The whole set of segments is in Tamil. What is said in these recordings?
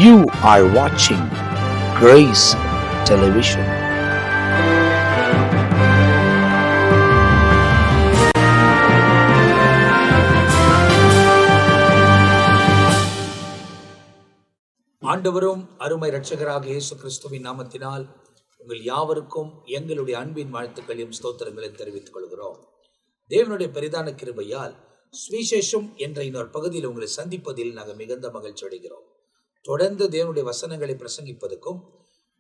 You are watching Grace Television. ஆண்டவரும் அருமை இரட்சகராக இயேசு கிறிஸ்துவின் நாமத்தினால் உங்கள் யாவருக்கும் எங்களுடைய அன்பின் வாழ்த்துக்களையும் ஸ்தோத்திரங்களையும் தெரிவித்துக் கொள்கிறோம். தேவனுடைய பெரிதான கிருபையால் சுவிசேஷம் என்ற இன்னொரு பகுதியில் உங்களை சந்திப்பதில் நாங்கள் மிகுந்த மகிழ்ச்சி அடைகிறோம். தொடர்ந்து தேவனுடைய வசனங்களை பிரசங்கிப்பதற்கும்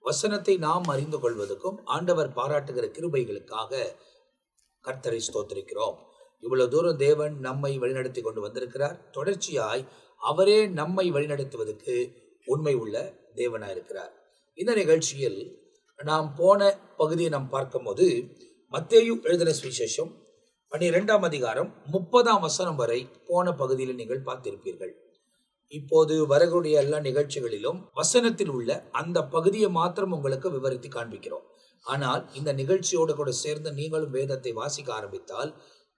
வசனத்தை நாம் அறிந்து கொள்வதற்கும் ஆண்டவர் பாராட்டுகிற கிருபைகளுக்காக கர்த்தரை ஸ்தோத்திரிக்கிறோம். இவ்வளவு தூரம் தேவன் நம்மை வழிநடத்தி கொண்டு வந்திருக்கிறார். தொடர்ச்சியாய் அவரே நம்மை வழிநடத்துவதற்கு உண்மை உள்ள தேவனாயிருக்கிறார். இந்த நிகழ்ச்சியில் நாம் போன பகுதியை நாம் பார்க்கும் போது மத்தேயு எழுதின சுவிசேஷம் 12ஆம் அதிகாரம் 30ஆம் வசனம் வரை போன பகுதியில் நீங்கள் பார்த்திருப்பீர்கள். இப்போது வரக்கூடிய எல்லா நிகழ்ச்சிகளிலும் வசனத்தில் உள்ள அந்த பகுதியை மாத்திரம் உங்களுக்கு விவரித்து காண்பிக்கிறோம். ஆனால் இந்த நிகழ்ச்சியோடு கூட சேர்ந்து நீங்களும் வேதத்தை வாசிக்க ஆரம்பித்தால்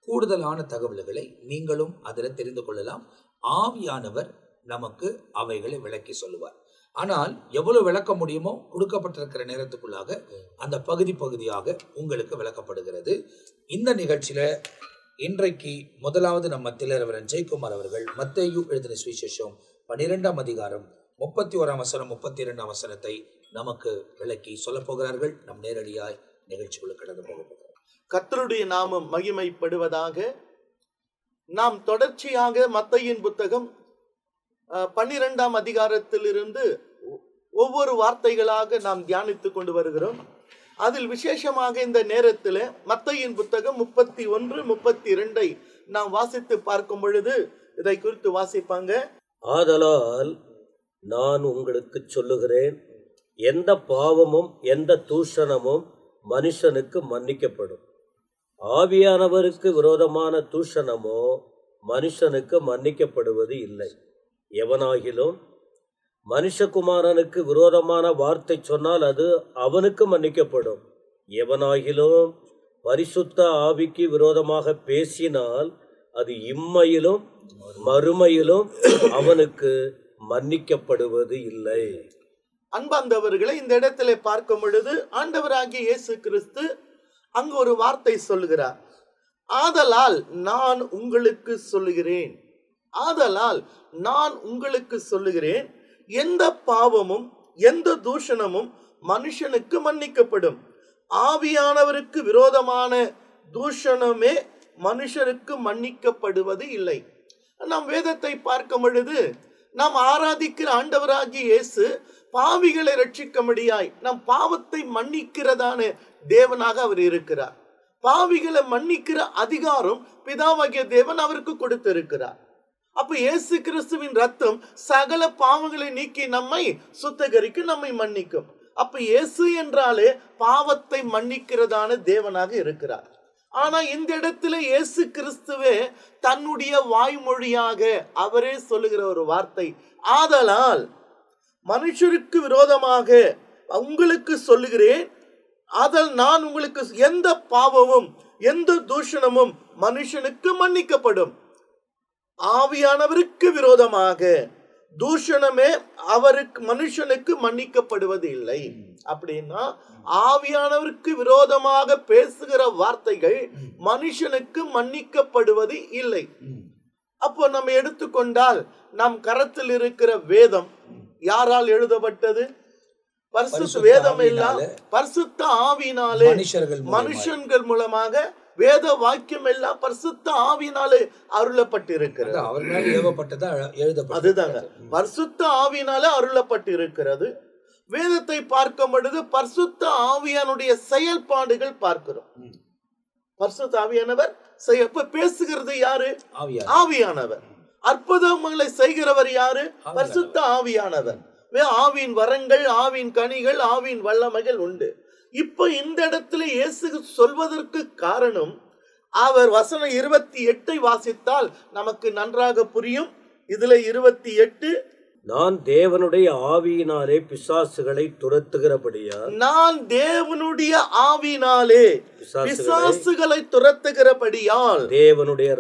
கூடுதலான தகவல்களை நீங்களும் அதில் தெரிந்து கொள்ளலாம். ஆவியானவர் நமக்கு அவைகளை விளக்கி சொல்லுவார். ஆனால் எவ்வளவு விளக்க முடியுமோ கொடுக்கப்பட்டிருக்கிற நேரத்துக்குள்ளாக அந்த பகுதியாக உங்களுக்கு விளக்கப்படுகிறது. இந்த நிகழ்ச்சியில இன்றைக்கு முதலாவது நம்ம மத்தியில் ஜெயக்குமார் அவர்கள் மத்தேயு எழுதின சுவிசேஷம் 12ஆம் அதிகாரம் 31ஆம் வசனம் 32ஆம் வசனத்தை நமக்கு விளக்கி சொல்ல போகிறார்கள். நம் நேரடியாய் நிகழ்ச்சிக்குள்ள கடந்து போக போகிறோம். கர்த்தருடைய நாமம் மகிமைப்படுவதாக. நாம் தொடர்ச்சியாக மத்தேயுவின் புத்தகம் 12ஆம் அதிகாரத்திலிருந்து ஒவ்வொரு வார்த்தைகளாக நாம் தியானித்துக் கொண்டு வருகிறோம். அதில் விசேஷமாக இந்த நேரத்தில் மத்தேயுவின் புத்தகம் 31, 32 நாம் வாசித்து பார்க்கும் பொழுது இதை குறித்து வாசிப்பாங்க. ஆதலால் நான் உங்களுக்கு சொல்லுகிறேன், எந்த பாவமும் எந்த தூஷணமும் மனுஷனுக்கு மன்னிக்கப்படும், ஆவியானவருக்கு விரோதமான தூஷணமோ மனுஷனுக்கு மன்னிக்கப்படுவது இல்லை. எவனாகிலும் மனுஷகுமாரனுக்கு விரோதமான வார்த்தை சொன்னால் அது அவனுக்கு மன்னிக்கப்படும். எவனாகிலும் பரிசுத்த ஆவிக்கு விரோதமாக பேசினால் அது இம்மையிலும் மறுமையிலும் அவனுக்கு மன்னிக்கப்படுவது இல்லை. அன்பார்ந்தவர்களை, இந்த இடத்துல பார்க்கும் பொழுது ஆண்டவராகிய இயேசு கிறிஸ்து அங்கு ஒரு வார்த்தை சொல்லுகிறார். ஆதலால் நான் உங்களுக்கு சொல்லுகிறேன், ஆதலால் நான் உங்களுக்கு சொல்லுகிறேன், எந்த பாவமும் எந்த தூஷணமும் மனுஷனுக்கு மன்னிக்கப்படும், ஆவியானவருக்கு விரோதமான தூஷணமே மனுஷருக்கு மன்னிக்கப்படுவது இல்லை. நாம் வேதத்தை பார்க்கும் பொழுது நாம் ஆராதிக்கிற ஆண்டவராகிய இயேசு பாவிகளை ரட்சிக்கும்படியாய் நம் பாவத்தை மன்னிக்கிறதான தேவனாக அவர் இருக்கிறார். பாவிகளை மன்னிக்கிற அதிகாரம் பிதாவாகிய தேவன் அவருக்கு கொடுத்திருக்கிறார். அப்ப இயேசு கிறிஸ்துவின் ரத்தம் சகல பாவங்களை நீக்கி நம்மை சுத்தகரிக்கும், நம்மை மன்னிக்கும். அப்ப இயேசு என்றாலே பாவத்தை மன்னிக்கிறதான தேவனாக இருக்கிறார். ஆனா இந்த இடத்துல இயேசு கிறிஸ்துவே தன்னுடைய வாய்மொழியாக அவரே சொல்லுகிற ஒரு வார்த்தை, ஆதலால் மனுஷருக்கு விரோதமாக உங்களுக்கு சொல்லுகிறேன், ஆதல் நான் உங்களுக்கு எந்த பாவமும் எந்த தூஷணமும் மனுஷனுக்கு மன்னிக்கப்படும், ஆவியானவருக்கு விரோதமாக தூஷணமே அவருக்கு மனுஷனுக்கு மன்னிக்கப்படுவது இல்லை. அப்படின்னா ஆவியானவருக்கு விரோதமாக பேசுகிற வார்த்தைகள் மனுஷனுக்கு மன்னிக்கப்படுவது இல்லை. அப்போ நம்ம எடுத்துக்கொண்டால் நம் கரத்தில் இருக்கிற வேதம் யாரால் எழுதப்பட்டது? பரிசுத்த வேதம் எல்லாம் பரிசுத்த ஆவியினாலே மனுஷர்கள் மூலமாக வேத வாக்கியம் எல்லாம் பரிசுத்த ஆவியினாலே அருளப்பட்டிருக்கிறது. அதுதாங்க பரிசுத்த ஆவியினாலே அருளப்பட்டிருக்கிறது. வேதத்தை பார்க்கும் பொழுது பரிசுத்த ஆவியானுடைய செயல்பாடுகள் பார்க்கிறோம். பரிசுத்த ஆவியானவர் பேசுகிறது யாரு? ஆவியானவர். அற்புதங்களை செய்கிறவர் யாரு? பரிசுத்த ஆவியானவர். ஆவியின் வரங்கள், ஆவியின் கனிகள், ஆவியின் வல்லமைகள் உண்டு. இப்ப இந்த இடத்துல இயேசு சொல்வதற்கு காரணம், அவர் வசனம் 28 வாசித்தால் நமக்கு நன்றாக புரியும். இதுல 28, நான் தேவனுடைய ஆவியினாலே பிசாசுகளை துரத்துகிறபடியால், நான் தேவனுடைய ஆவியினாலே பிசாசுகளை துரத்துகிறபடியால் தேவனுடைய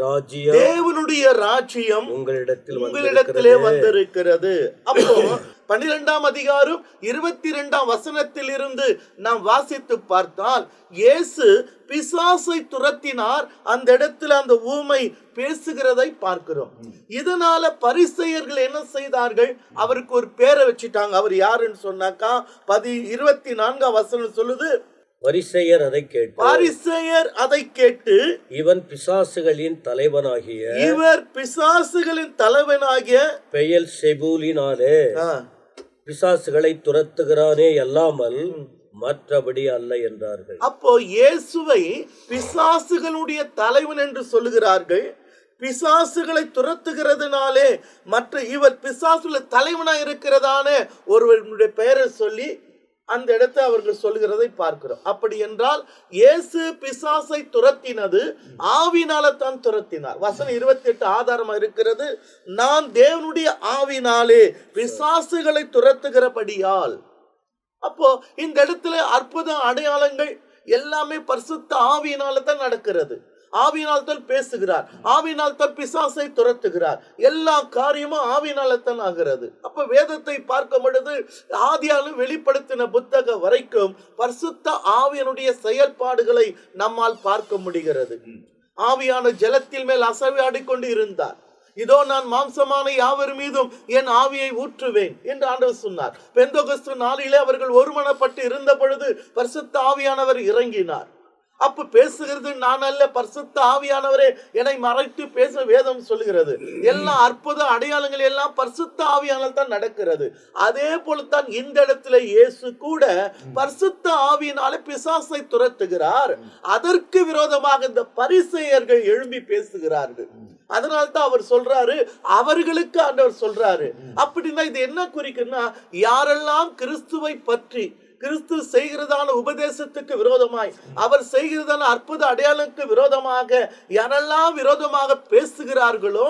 ராஜ்யம் உங்களிடத்திலே வந்திருக்கிறது. அப்போ 12ஆம் அதிகாரம் 22ஆம் வசனத்தில் இருந்து நாம் வாசித்து பார்த்தால் இயேசு பிசாசை துரத்தினார். அந்த இடத்துல அந்த ஊமை பேசுகிறதை பார்க்கிறோம். இதனால பரிசேயர்கள் என்ன செய்தார்கள்? அவருக்கு ஒரு பேரை வச்சுட்டாங்க. அவர் யாருன்னு சொன்னாக்கா 24ஆம் வசனம் சொல்லுது, பரிசேயர் அதை கேட்டு இவர் பிசாசுகளின் தலைவனாகிய பெயல்செபூலினாலே பிசாசுகளை துரத்துகிறானே அல்லாமல் மற்றபடி அல்ல என்றார்கள். அப்போ இயேசுவை பிசாசுகளுடைய தலைவன் என்று சொல்லுகிறார்கள். பிசாசுகளை துரத்துகிறதுனாலே இவர் பிசாசுல தலைவனாக இருக்கிறதான ஒருவருடைய பெயரை சொல்லி அந்த இடத்தை அவர்கள் சொல்லுகிறதை பார்க்கிறோம். அப்படி என்றால் இயேசு பிசாசை துரத்தினது ஆவினால தான் துரத்தினார். வசனம் 28 ஆதாரமா இருக்கிறது. நான் தேவனுடைய ஆவினாலே பிசாசுகளை துரத்துகிறபடியால். அப்போ இந்த இடத்துல அற்புத அடையாளங்கள் எல்லாமே பரிசுத்த ஆவியினால தான் நடக்கிறது. ஆவியினால் தான் பேசுகிறார், ஆவியினால் தான் பிசாசை துரத்துகிறார். எல்லா காரியமும் ஆவியினால தான் ஆகிறது. அப்ப வேதத்தை பார்க்கும் பொழுது ஆதியாலும் வெளிப்படுத்தின புத்தகம் வரைக்கும் பரிசுத்த ஆவியனுடைய செயல்பாடுகளை நம்மால் பார்க்க முடிகிறது. ஆவியான ஜலத்தின் மேல் அசைவாடிக்கொண்டு இருந்தார். இதோ நான் மாம்சமான யாவர் மீதும் என் ஆவியை ஊற்றுவேன் என்று ஆண்டவர் சொன்னார். பெந்தெகோஸ்து நாளிலே அவர்கள் ஒருமனப்பட்டு இருந்த பொழுது பரிசுத்த ஆவியானவர் இறங்கினார். அப்ப பேசுகிறது நான் அல்ல, பரிசுத்த ஆவியானவரே என்னை மறைத்து பேச வேதம் சொல்லுகிறது. எல்லா அற்புத அடையாளங்கள் எல்லாம் பரிசுத்த ஆவியானவர் தான் நடக்கிறது. அதே போலத்தான் இந்த இடத்துல இயேசு கூட பரிசுத்த ஆவியினாலே பிசாசை துரத்துகிறார். அதற்கு விரோதமாக இந்த பரிசேயர்கள் எழும்பி பேசுகிறார்கள். அதனால்தான் அவர் சொல்றாரு, அவர்களுக்கு ஆண்டவர் சொல்றாரு. அப்படின்னா இது என்ன குறிக்குன்னா, யாரெல்லாம் கிறிஸ்துவை பற்றி கிறிஸ்து செய்கிறதான உபதேசத்துக்கு விரோதமாய், அவர் செய்கிறதான அற்புத அடையாளத்துக்கு விரோதமாக யாரெல்லாம் விரோதமாக பேசுகிறார்களோ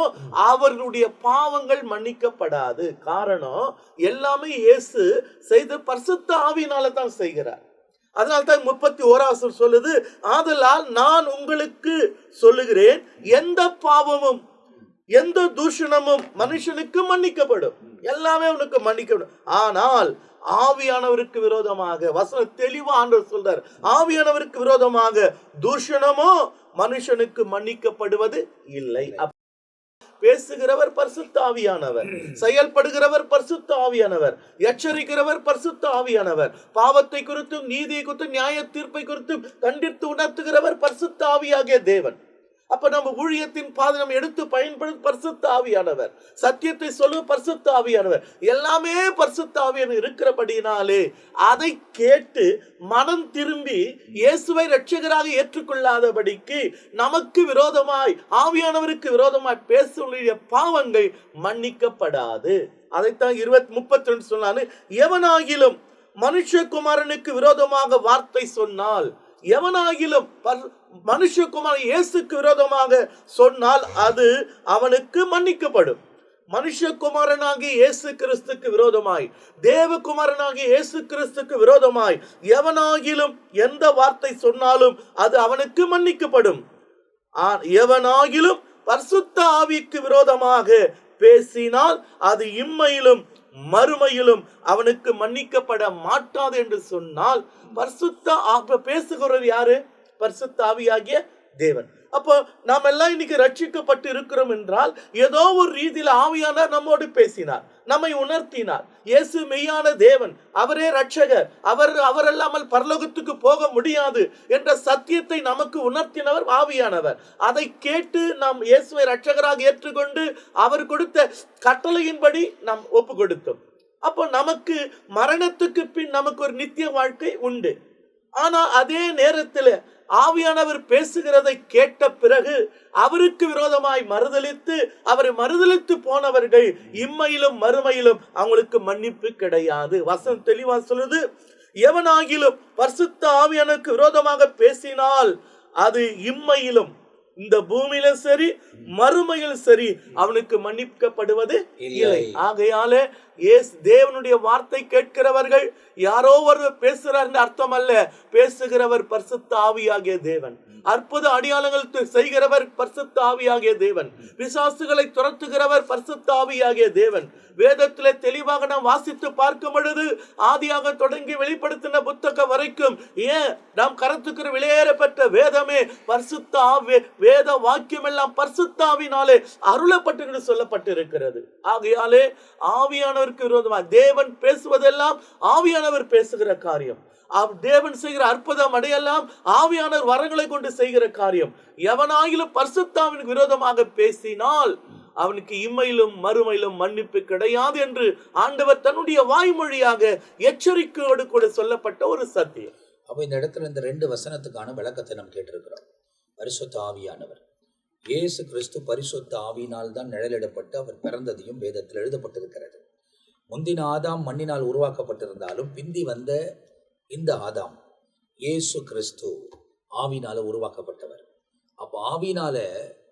அவர்களுடைய பாவங்கள் மன்னிக்கப்படாது. காரணம் எல்லாமே இயேசு செய்த பரிசுத்த ஆவியினால தான் செய்கிறார். அதனால்தான் 31 சொல்லுது, ஆதலால் நான் உங்களுக்கு சொல்லுகிறேன், எந்த பாவமும் எந்த தூஷணமும் மனுஷனுக்கு மன்னிக்கப்படும், எல்லாமே உனக்கு மன்னிக்கப்படும். ஆனால் ஆவியானவருக்கு விரோதமாக, வசனம் தெளிவா ஆண்டவர் சொல்றார், ஆவியானவருக்கு விரோதமாக தூஷணமோ மனுஷனுக்கு மன்னிக்கப்படுவது இல்லை. பேசுகிறவர் பரிசுத்த ஆவியானவர், செயல்படுகிறவர் பரிசுத்த ஆவியானவர், எச்சரிக்கிறவர் பரிசுத்த ஆவியானவர், பாவத்தை குறித்தும் நீதியை குறித்தும் நியாய தீர்ப்பை குறித்தும் கண்டித்து உணர்த்துகிறவர் பரிசுத்த ஆவியாகிய தேவன். அப்ப நம்ம ஊழியத்தின் பாதம் எடுத்து பயன்படுத்த பரிசுத்த ஆவியானவர், சத்தியத்தை சொல்லுவ பரிசுத்த ஆவியானவர், எல்லாமே பரிசுத்த ஆவியானவர் இருக்கிறபடினாலே அதை கேட்டு மனம் திரும்பி இயேசுவை இரட்சகராக ஏற்றுக்கொள்ளாதபடிக்கு நமக்கு விரோதமாய் ஆவியானவருக்கு விரோதமாய் பேசுடைய பாவங்கள் மன்னிக்கப்படாது. அதைத்தான் 32 சொன்னாரு, எவனாகிலும் மனுஷகுமாரனுக்கு விரோதமாக வார்த்தை சொன்னால், எவனாகிலும் மனுஷகுமாரன் இயேசுக்கு விரோதமாக சொன்னால் அது அவனுக்கு மன்னிக்கப்படும். மனுஷகுமாரனாகிய இயேசு கிறிஸ்துக்கு விரோதமாய், தேவகுமாரனாகிய இயேசு கிறிஸ்துக்கு விரோதமாய் எவனாகிலும் எந்த வார்த்தை சொன்னாலும் அது அவனுக்கு மன்னிக்கப்படும். எவனாகிலும் பரிசுத்த ஆவிக்கு விரோதமாக பேசினால் அது இம்மையிலும் மறுமையிலும் அவனுக்கு மன்னிக்கப்பட மாட்டாது என்று சொன்னால், பரிசுத்த பேசுகிறவர் யாரு? பரிசுத்த ஆவியாகிய தேவன். அப்போ நாம் எல்லாம் இன்னைக்கு ரட்சிக்கப்பட்டு இருக்கிறோம் என்றால் ஏதோ ஒரு ரீதியில் ஆவியானவர் நம்மோடு பேசினார், நம்மை உணர்த்தினார். இயேசு மெய்யான தேவன், அவரே ரட்சகர், அவரல்லாமல் பரலோகத்துக்கு போக முடியாது என்ற சத்தியத்தை நமக்கு உணர்த்தினவர் ஆவியானவர். அதை கேட்டு நாம் இயேசுவை ரட்சகராக ஏற்றுக்கொண்டு அவர் கொடுத்த கட்டளையின்படி நாம் ஒப்பு கொடுத்தோம். அப்போ நமக்கு மரணத்துக்கு பின் நமக்கு ஒரு நித்திய வாழ்க்கை உண்டு. ஆனா அதே நேரத்தில் ஆவியானவர் பேசுகிறதை கேட்ட பிறகு அவருக்கு விரோதமாய் மறுதலித்து அவரை மறுதலித்து போனவர்கள் இம்மையிலும் மறுமையிலும் அவங்களுக்கு மன்னிப்பு கிடையாது. வசனம் தெளிவா சொல்லுது, எவனாகிலும் பரிசுத்த ஆவியானவருக்கு விரோதமாக பேசினால் அது இம்மையிலும், இந்த பூமியிலும் சரி மறுமையிலும் சரி அவனுக்கு மன்னிக்கப்படுவது இல்லை. ஆகையால தேவனுடைய வார்த்தை கேட்கிறவர்கள் யாரோ ஒருவர் பேசுகிறார் அர்த்தம் அல்ல. பேசுகிறவர் பரிசுத்த ஆவியாகிய தேவன். அற்புத அடையாளங்கள் செய்கிறவர் பரிசுத்த ஆவியாகிய தேவன். பிசாசுகளை துரத்துகிறவர் பரிசுத்த ஆவியாகிய தேவன். வேதத்திலே தெளிவாக நாம் வாசித்து பார்க்கும் பொழுது ஆதியாக தொடங்கி வெளிப்படுத்தின புத்தகம் வரைக்கும் நாம் கருத்துக்கிற வெளியேறப்பட்ட வேதமே பரிசுத்த ஆவி, வேத வாக்கியம் எல்லாம் பரிசுத்த ஆவியினாலே அருளப்பட்டு என்று சொல்லப்பட்டிருக்கிறது. ஆகையாலே ஆவியானவருக்கு விரோதமாக தேவன் பேசுவதெல்லாம் ஆவியானவர் பேசுகிற காரியம். தேவன் செய்கிற அற்புதம் அடையெல்லாம் ஆவியானவர் வரங்களை கொண்டு செய்கிற காரியம். எவனாயிலும் பரிசுத்தாவிற்கு விரோதமாக பேசினால் அவனுக்கு இம்மையிலும் மறுமையிலும் மன்னிப்பு கிடையாது என்று ஆண்டவர் தன்னுடைய வாய்மொழியாக எச்சரிக்கையோடு கூட சொல்லப்பட்ட ஒரு சத்தியம். அப்ப இந்த இடத்துல இந்த 2 வசனத்துக்கான விளக்கத்தை நாம் கேட்டிருக்கிறோம். பரிசுத்த ஆவியானவர் இயேசு கிறிஸ்து பரிசுத்த ஆவியினால் தான் நிழலிடப்பட்டு அவர் பிறந்ததையும் வேதத்தில் எழுதப்பட்டிருக்கிறது. முந்தின ஆதாம் மண்ணினால் உருவாக்கப்பட்டிருந்தாலும் பிந்தி வந்த இந்த ஆதாம் இயேசு கிறிஸ்து ஆவியினால உருவாக்கப்பட்டவர். அப்போ ஆவியினால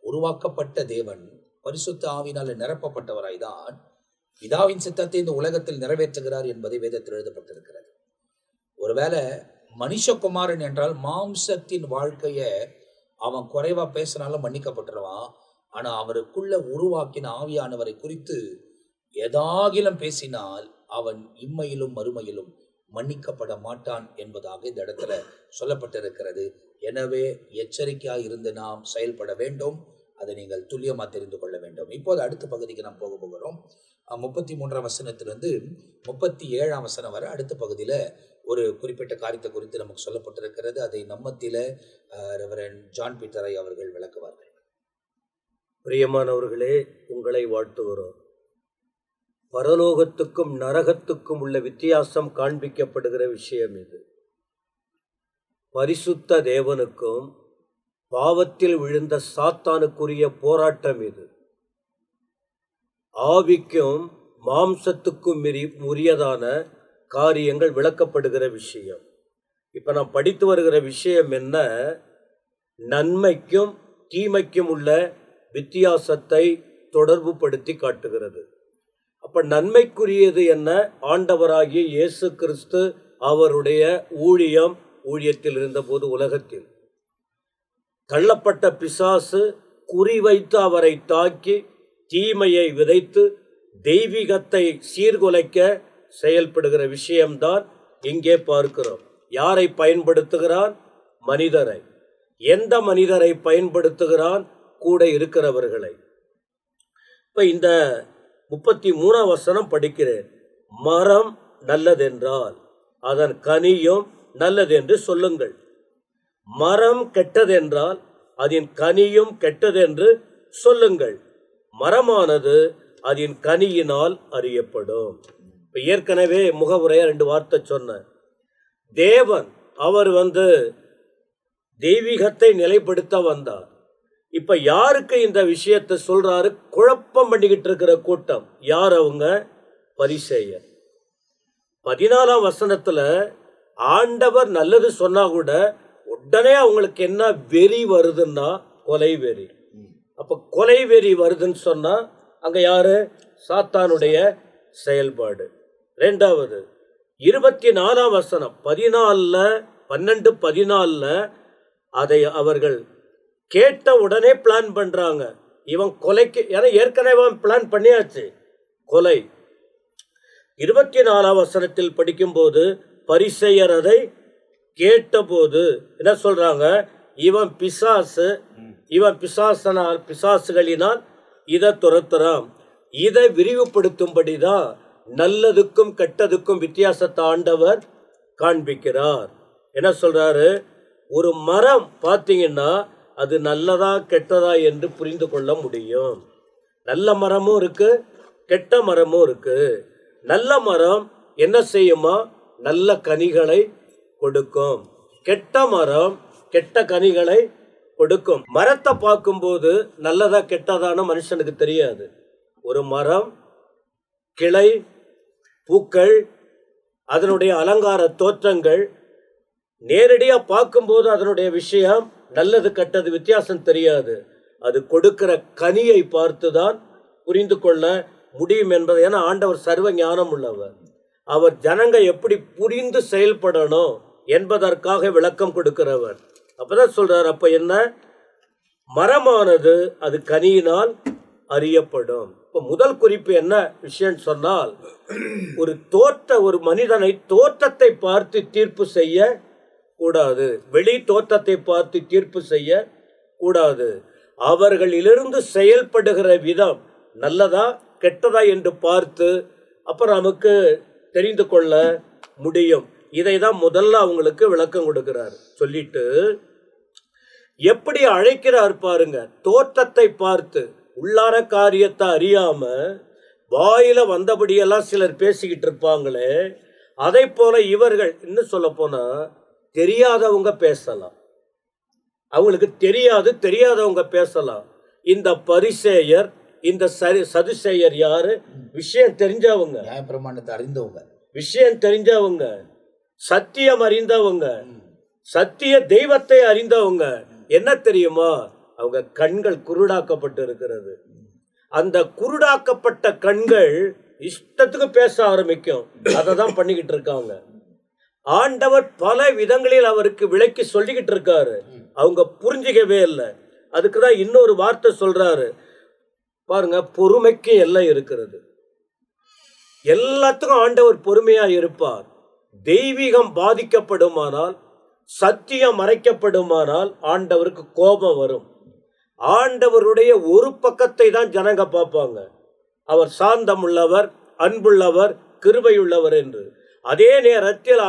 உருவாக்கப்பட்ட தேவன் பரிசுத்த ஆவியினால நிரப்பப்பட்டவராய்தான் பிதாவின் சித்தத்தை இந்த உலகத்தில் நிறைவேற்றுகிறார் என்பதை வேதத்தில் எழுதப்பட்டிருக்கிறது. ஒருவேளை மனுஷகுமாரன் என்றால் மாம்சத்தின் வாழ்க்கைய அவன் குறைவா பேசினாலும் மன்னிக்கப்பட்டுருவான். ஆனா அவருக்குள்ள உருவாக்கின ஆவியானவரை குறித்து எதாகிலும் பேசினால் அவன் இம்மையிலும் மறுமையிலும் மன்னிக்கப்பட மாட்டான் என்பதாக இந்த இடத்துல சொல்லப்பட்டிருக்கிறது. எனவே எச்சரிக்கையாக இருந்து நாம் செயல்பட வேண்டும். அதை நீங்கள் துல்லியமாக தெரிந்து கொள்ள வேண்டும். இப்போது அடுத்த பகுதிக்கு நாம் போக போகிறோம். 33ஆம் வசனத்திலிருந்து 37ஆம் வசனம் வரை அடுத்த பகுதியில் ஒரு குறிப்பிட்ட காரியத்தை குறித்து நமக்கு சொல்லப்பட்டிருக்கிறது. அதை நம்மத்தில ரெவரண்ட் ஜான் பீட்டரை அவர்கள் விளக்குவார்கள். பிரியமானவர்களே, உங்களை வாழ்த்துகிறோம். பரலோகத்துக்கும் நரகத்துக்கும் உள்ள வித்தியாசம் காண்பிக்கப்படுகிற விஷயம் இது. பரிசுத்த தேவனுக்கும் பாவத்தில் விழுந்த சாத்தானுக்குரிய போராட்டம் இது. ஆவிக்கும் மாம்சத்துக்கும் உரியதான காரியங்கள் விளக்கப்படுகிற விஷயம். இப்ப நாம் படித்து வருகிற விஷயம் என்ன? நன்மைக்கும் தீமைக்கும் உள்ள வித்தியாசத்தை தொடர்பு படுத்தி காட்டுகிறது. அப்ப நன்மைக்குரியது என்ன? ஆண்டவராகிய இயேசு கிறிஸ்து அவருடைய ஊழியத்தில் இருந்தபோது உலகத்தில் தள்ளப்பட்ட பிசாசு குறிவைத்து அவரை தாக்கி தீமையை விதைத்து தெய்வீகத்தை சீர்குலைக்க செயல்படுகிற விஷயம்தான் இங்கே பார்க்கிறோம். யாரை பயன்படுத்துகிறான்? மனிதரை. எந்த மனிதரை பயன்படுத்துகிறான்? கூட இருக்கிறவர்களை. இப்ப இந்த 33ஆம் வசனம் படிக்கிறேன். மரம் நல்லதென்றால் அதன் கனியும் நல்லதென்று சொல்லுங்கள். மரம் கெட்டதென்றால் அதன் கனியும் கெட்டதென்று சொல்லுங்கள். மரமானது அதன் கனியினால் அறியப்படும். இப்ப ஏற்கனவே முகவுரையா 2 வார்த்தை சொன்ன தேவன் அவர் தெய்வீகத்தை நிலைப்படுத்த வந்தார். இப்ப யாருக்கு இந்த விஷயத்தை சொல்றாரு? குழப்பம் பண்ணிக்கிட்டு இருக்கிற கூட்டம். யார் அவங்க? பரிசேயர். 14ஆம் வசனத்துல ஆண்டவர் நல்லது சொன்னா கூட உடனே அவங்களுக்கு என்ன வெறி வருதுன்னா கொலை வெறி. அப்ப கொலை வெறி வருதுன்னு சொன்னா அங்க யாரு? சாத்தானுடைய செயல்பாடு. 2வது 24ஆம் வசனம் 12:14 அதை அவர்கள் கேட்ட உடனே பிளான் பண்றாங்க. இவன் கொலைக்கு, ஏன்னா ஏற்கனவே பிளான் பண்ணியாச்சு கொலை. 24ஆம் வசனத்தில் படிக்கும்போது பரிசேயர் அதை கேட்டபோது என்ன சொல்றாங்க? இவன் பிசாசுகளினால் இதை துரத்துறான். இதை விரிவுபடுத்தும்படிதான் நல்லதுக்கும் கெட்டதுக்கும் வித்தியாசத்தை ஆண்டவர் காண்பிக்கிறார். என்ன சொல்றாரு? ஒரு மரம் பார்த்தீங்கன்னா அது நல்லதா கெட்டதா என்று புரிந்து கொள்ள முடியும். நல்ல மரமும் இருக்கு, கெட்ட மரமும் இருக்கு. நல்ல மரம் என்ன செய்யுமா? நல்ல கனிகளை கொடுக்கும். கெட்ட மரம் கெட்ட கனிகளை கொடுக்கும். மரத்தை பார்க்கும்போது நல்லதா கெட்டதான மனுஷனுக்கு தெரியாது. ஒரு மரம், கிளை, பூக்கள், அதனுடைய அலங்கார தோற்றங்கள் நேரடியா பார்க்கும்போது அதனுடைய விஷயம் நல்லது கெட்டது வித்தியாசம் தெரியாது. அது கொடுக்கிற கனியை பார்த்துதான் புரிந்து கொள்ள முடியும் என்பது. ஏன்னா ஆண்டவர் சர்வ ஞானம் உள்ளவர். அவர் ஜனங்க எப்படி புரிந்து செயல்படணும் என்பதற்காக விளக்கம் கொடுக்கிறவர். அப்பதான் சொல்றார், அப்ப என்ன, மரமானது அது கனியினால் அறியப்படும். இப்போ முதல் குறிப்பு என்ன விஷயம் சொன்னால், ஒரு மனிதனை தோற்றத்தை பார்த்து தீர்ப்பு செய்ய கூடாது, வெளி தோற்றத்தை பார்த்து தீர்ப்பு செய்ய கூடாது. அவர்களிலிருந்து செயல்படுகிற விதம் நல்லதா கெட்டதா என்று பார்த்து அப்புறம் நமக்கு தெரிந்து கொள்ள முடியும். இதை தான் முதல்ல அவங்களுக்கு விளக்கம் கொடுக்கிறார். சொல்லிட்டு எப்படி அழைக்கிறார் பாருங்க. தோற்றத்தை பார்த்து உள்ளான காரியத்தை அறியாம வாயில வந்தபடியெல்லாம் சிலர் பேசிக்கிட்டு இருப்பாங்களே, அதை போல இவர்கள் இன்னும் சொல்ல போனா தெரியாதவங்க பேசலாம், அவங்களுக்கு தெரியாதவங்க பேசலாம். இந்த பரிசேயர், இந்த சதுசேயர் யாரு? விஷயம் தெரிஞ்சவங்க, நியாயப்பிரமாணத்தை அறிந்தவங்க, விஷயம் தெரிஞ்சவங்க, சத்தியம் அறிந்தவங்க, சத்திய தெய்வத்தை அறிந்தவங்க. என்ன தெரியுமா, அவங்க கண்கள் குருடாக்கப்பட்டு இருக்கிறது. அந்த குருடாக்கப்பட்ட கண்கள் இஷ்டத்துக்கு பேச ஆரம்பிக்கும். அதை தான் பண்ணிக்கிட்டு இருக்காங்க. ஆண்டவர் பல விதங்களில் அவருக்கு விளக்கி சொல்லிக்கிட்டு இருக்காரு, அவங்க புரிஞ்சிக்கவே இல்லை. அதுக்குதான் இன்னொரு வார்த்தை சொல்றாரு பாருங்க, பொறுமைக்கு எல்லை இருக்கிறது. எல்லாத்துக்கும் ஆண்டவர் பொறுமையா இருப்பார். தெய்வீகம் பாதிக்கப்படுமானால், சத்தியம் மறைக்கப்படுமானால் ஆண்டவருக்கு கோபம் வரும். ஆண்டவருடைய ஒரு பக்கத்தை தான் ஜனங்க பார்ப்பாங்க, அவர் சாந்தம் உள்ளவர், அன்புள்ளவர், கிருபையுள்ளவர் என்று. அதே நேரத்தில்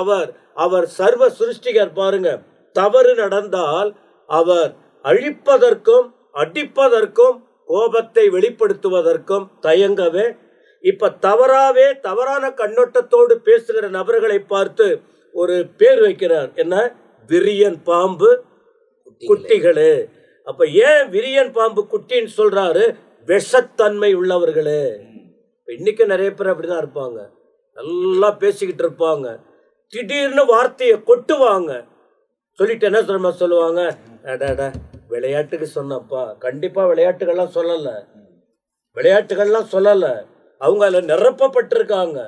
அவர் சர்வ சிருஷ்டிகர். பாருங்க, தவறு நடந்தால் அவர் அழிப்பதற்கும் அடிப்பதற்கும் கோபத்தை வெளிப்படுத்துவதற்கும் தயங்கவே. இப்ப தவறான கண்ணோட்டத்தோடு பேசுகிற நபர்களை பார்த்து ஒரு பேர் வைக்கிறார். என்ன? விரியன் பாம்பு குட்டிகளே. அப்ப ஏன் விரியன் பாம்பு குட்டின்னு சொல்றாரு? விஷத்தன்மை உள்ளவர்களே. இன்னைக்கு நிறைய பேர் அப்படிதான் இருப்பாங்க, நல்லா பேசிக்கிட்டு இருப்பாங்க, திடீர்னு வார்த்தையை கொட்டுவாங்க. சொல்லிட்டு என்ன சொல்லுவாங்க, விளையாட்டுக்கு சொன்னப்பா. கண்டிப்பா விளையாட்டுகள்லாம் சொல்லல, அவங்க அதுல நிரப்பப்பட்டிருக்காங்க,